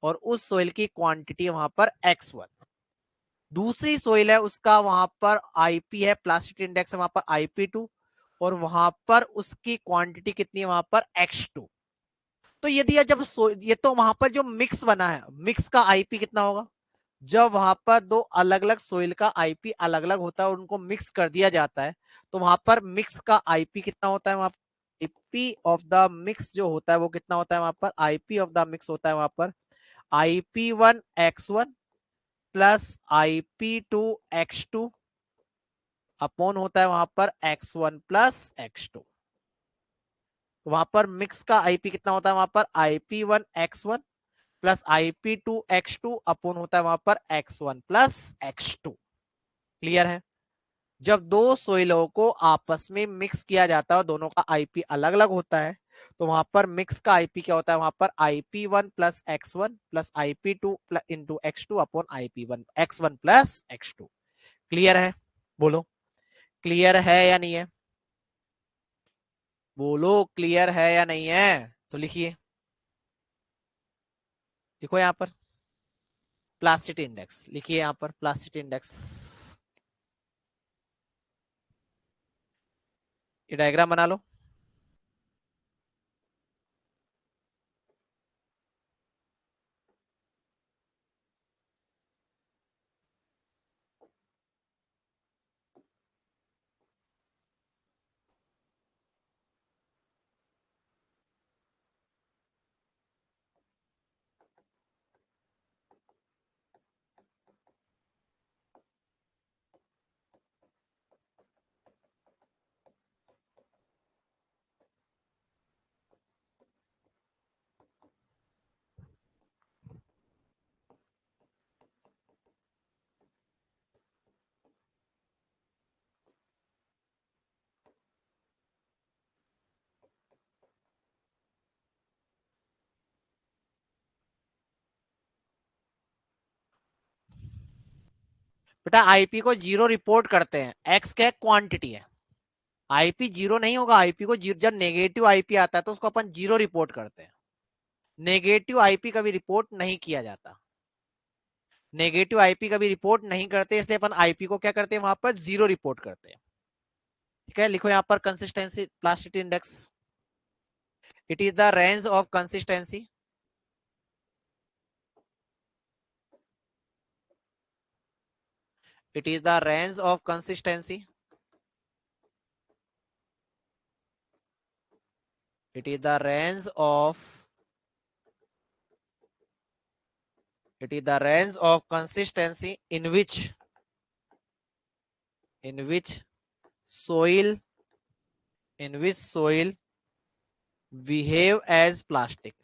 और उस सोइल की क्वांटिटी वहां पर X1। दूसरी सोइल है, उसका वहां पर आईपी है, प्लास्टिक इंडेक्स है वहां पर IP2 और वहां पर उसकी क्वांटिटी कितनी है वहां पर X2। तो यदि जब ये तो वहां पर जो मिक्स बना है, मिक्स का आईपी कितना होगा, जब वहां पर दो अलग अलग सोइल का आईपी अलग अलग होता है और उनको मिक्स कर दिया जाता है तो वहां पर मिक्स का आईपी कितना होता है, वहां पर आईपी ऑफ द मिक्स जो होता है वो कितना होता है वहां पर, आईपी ऑफ द मिक्स होता है वहां पर IP1 X1 plus IP2 X2 upon होता है वहां पर X1 प्लस X2। वहां पर मिक्स का आईपी कितना होता है वहां पर, IP1 X1 plus IP2 X2 upon होता है वहां पर X1 प्लस X2। क्लियर है। जब दो सोइलों को आपस में मिक्स किया जाता है और दोनों का आईपी अलग अलग होता है तो वहां पर मिक्स का आईपी क्या होता है वहां पर, IP1 plus X1 plus IP2 into X2 upon IP1 X1 plus X2। Clear है, बोलो क्लियर है या नहीं है, बोलो क्लियर है या नहीं है। तो लिखिए, लिखो यहां पर प्लास्टिक इंडेक्स, लिखिए यहां पर प्लास्टिक इंडेक्स। ये डायग्राम बना लो। बेटा आईपी को 0 रिपोर्ट करते हैं, एक्स क्या क्वांटिटी है, आईपी 0 नहीं होगा, आईपी को जब नेगेटिव आईपी आता है तो उसको अपन 0 रिपोर्ट करते हैं। नेगेटिव आईपी कभी रिपोर्ट नहीं किया जाता, नेगेटिव आईपी कभी रिपोर्ट नहीं करते, इसलिए अपन आईपी को क्या करते हैं वहां पर 0 रिपोर्ट करते हैं। ठीक है, लिखो यहां पर consistency plastic index, it is the range of consistency, it is the range of consistency, it is the range of, it is the range of consistency in which soil, in which soil behave as plastic,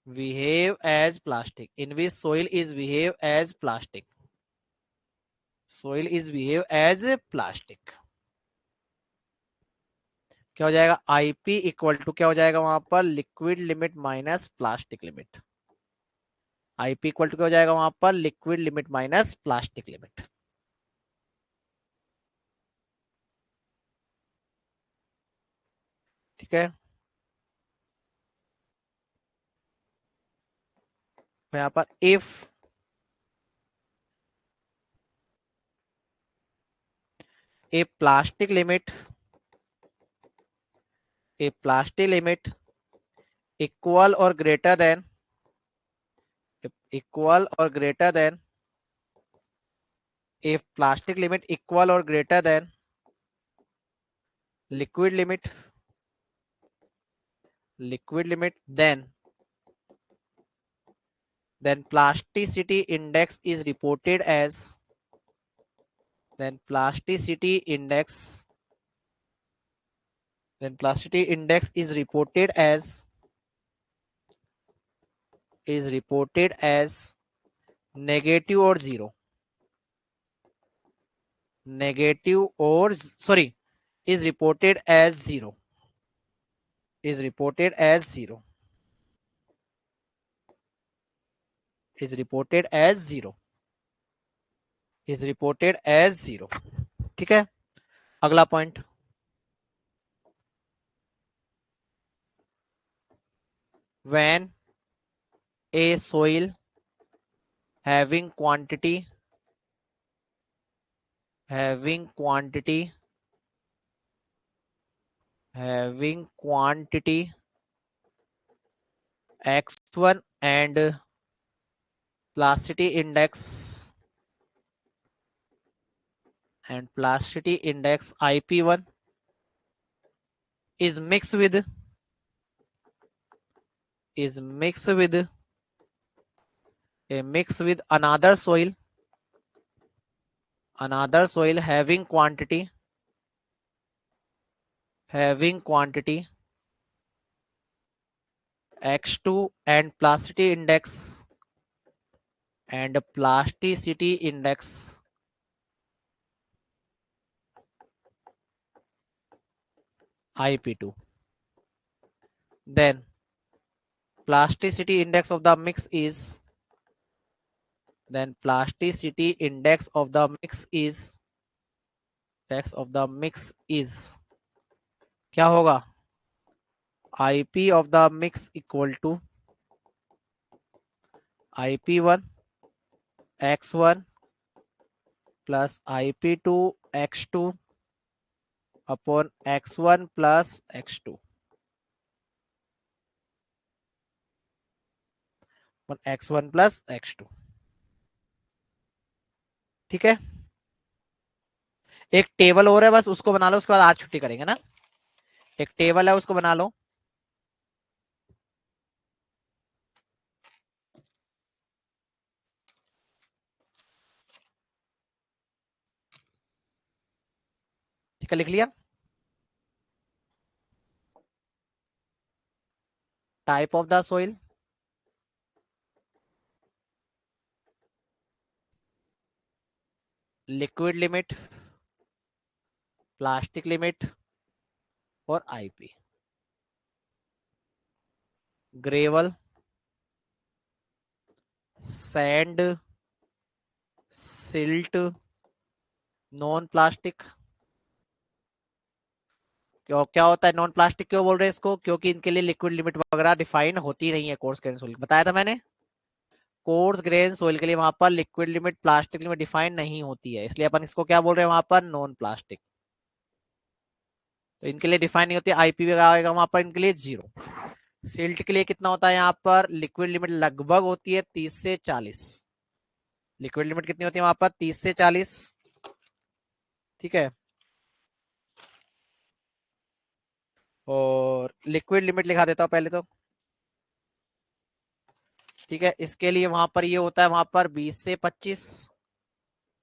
behave as plastic, in which soil is behave as plastic, soil is behave as plastic। क्या हो जाएगा, IP equal to क्या हो जाएगा वहां पर, liquid limit minus plastic limit. IP equal to क्या हो जाएगा वहां पर, liquid limit minus plastic limit. ठीक है, यहाँ पर if a plastic limit, a plastic limit equal और ग्रेटर देन, इक्वल और greater than, if plastic limit equal or greater than liquid limit, then plasticity index is reported as, plasticity index is reported as negative or zero, negative or sorry is reported as zero, is reported as zero, is reported as zero, is reported as zero। ठीक है, अगला point, when a soil having quantity having quantity x1 and plasticity index IP1 is mixed with another soil having quantity x2 and plasticity index IP2, then plasticity index of the mix is क्या होगा, IP of the mix equal to IP1 x1 plus IP2 x2 upon x1 plus x2 upon x1 plus x2। ठीक है, एक table और है, बस उसको बना लो, उसके बाद आज छुट्टी करेंगे ना। एक टेबल है, उसको बना लो। ठीक है, लिख लिया। Type of the soil, liquid limit, plastic limit और IP. Gravel, sand, silt, non plastic. क्यों, क्या होता है नॉन प्लास्टिक, क्यों बोल रहे हैं इसको, क्योंकि इनके लिए लिक्विड लिमिट वगैरह डिफाइन होती नहीं है। कोर्स ग्रेन सोइल बताया था मैंने, कोर्स ग्रेन सोइल के लिए वहां पर liquid limit plastic limit define नहीं होती है, इसलिए अपन इसको क्या बोल रहे हैं वहां पर, नॉन प्लास्टिक। तो इनके लिए डिफाइन नहीं होती, आईपी आएगा वहां पर इनके लिए जीरो। सिल्ट के लिए कितना होता है, यहाँ पर लिक्विड लिमिट लगभग होती है 30 से 40। लिक्विड लिमिट कितनी होती है वहां पर, 30 से 40। ठीक है, और लिक्विड लिमिट लिखा देता हूं पहले तो। ठीक है, इसके लिए वहां पर ये होता है वहां पर 20 से 25,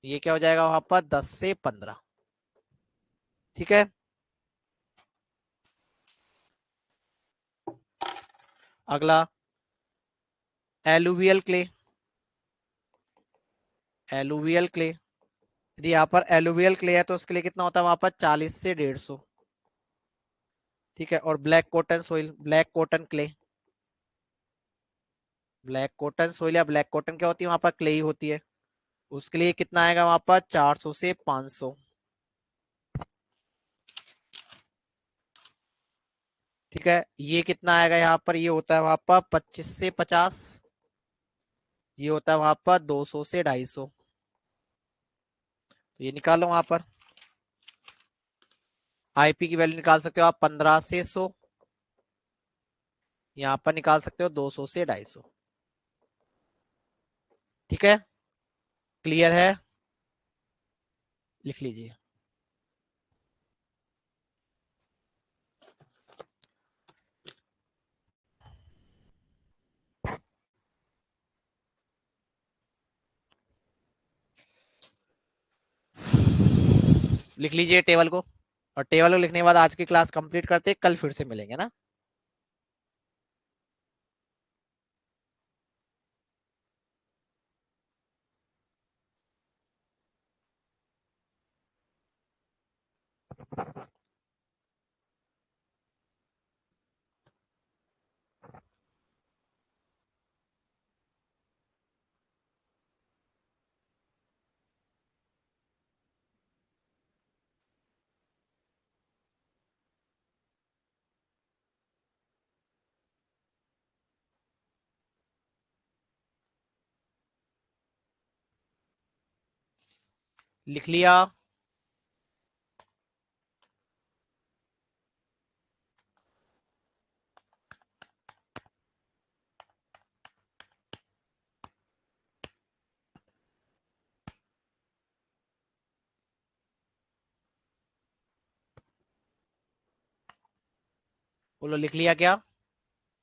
ये क्या हो जाएगा वहां पर 10 से 15। ठीक है, अगला एलुवियल क्ले। एलुवियल क्ले, यदि यहाँ पर एलुवियल क्ले है तो उसके लिए कितना होता है वहां पर 40 से 150। ठीक है, और black cotton soil, black cotton clay, black cotton soil या ब्लैक कॉटन क्या होती है वहां पर, क्ले ही होती है, उसके लिए कितना आएगा वहां पर 400 से 500। ठीक है, ये कितना आएगा यहाँ पर, ये होता है वहां पर 25 से 50, ये होता है वहां पर 200 से 250। तो ये निकालो वहां पर, आईपी की वैल्यू निकाल सकते हो आप 15 से 100, यहाँ पर निकाल सकते हो 200 से 250। ठीक है, क्लियर है, लिख लीजिए। लिख लीजिए टेबल को, और टेबल को लिखने के बाद आज की क्लास कंप्लीट करते, कल फिर से मिलेंगे ना। लिख लिया। बोलो लिख लिया क्या?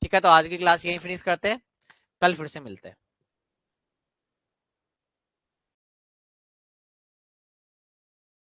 ठीक है, तो आज की क्लास यहीं फिनिश करते हैं, कल फिर से मिलते हैं।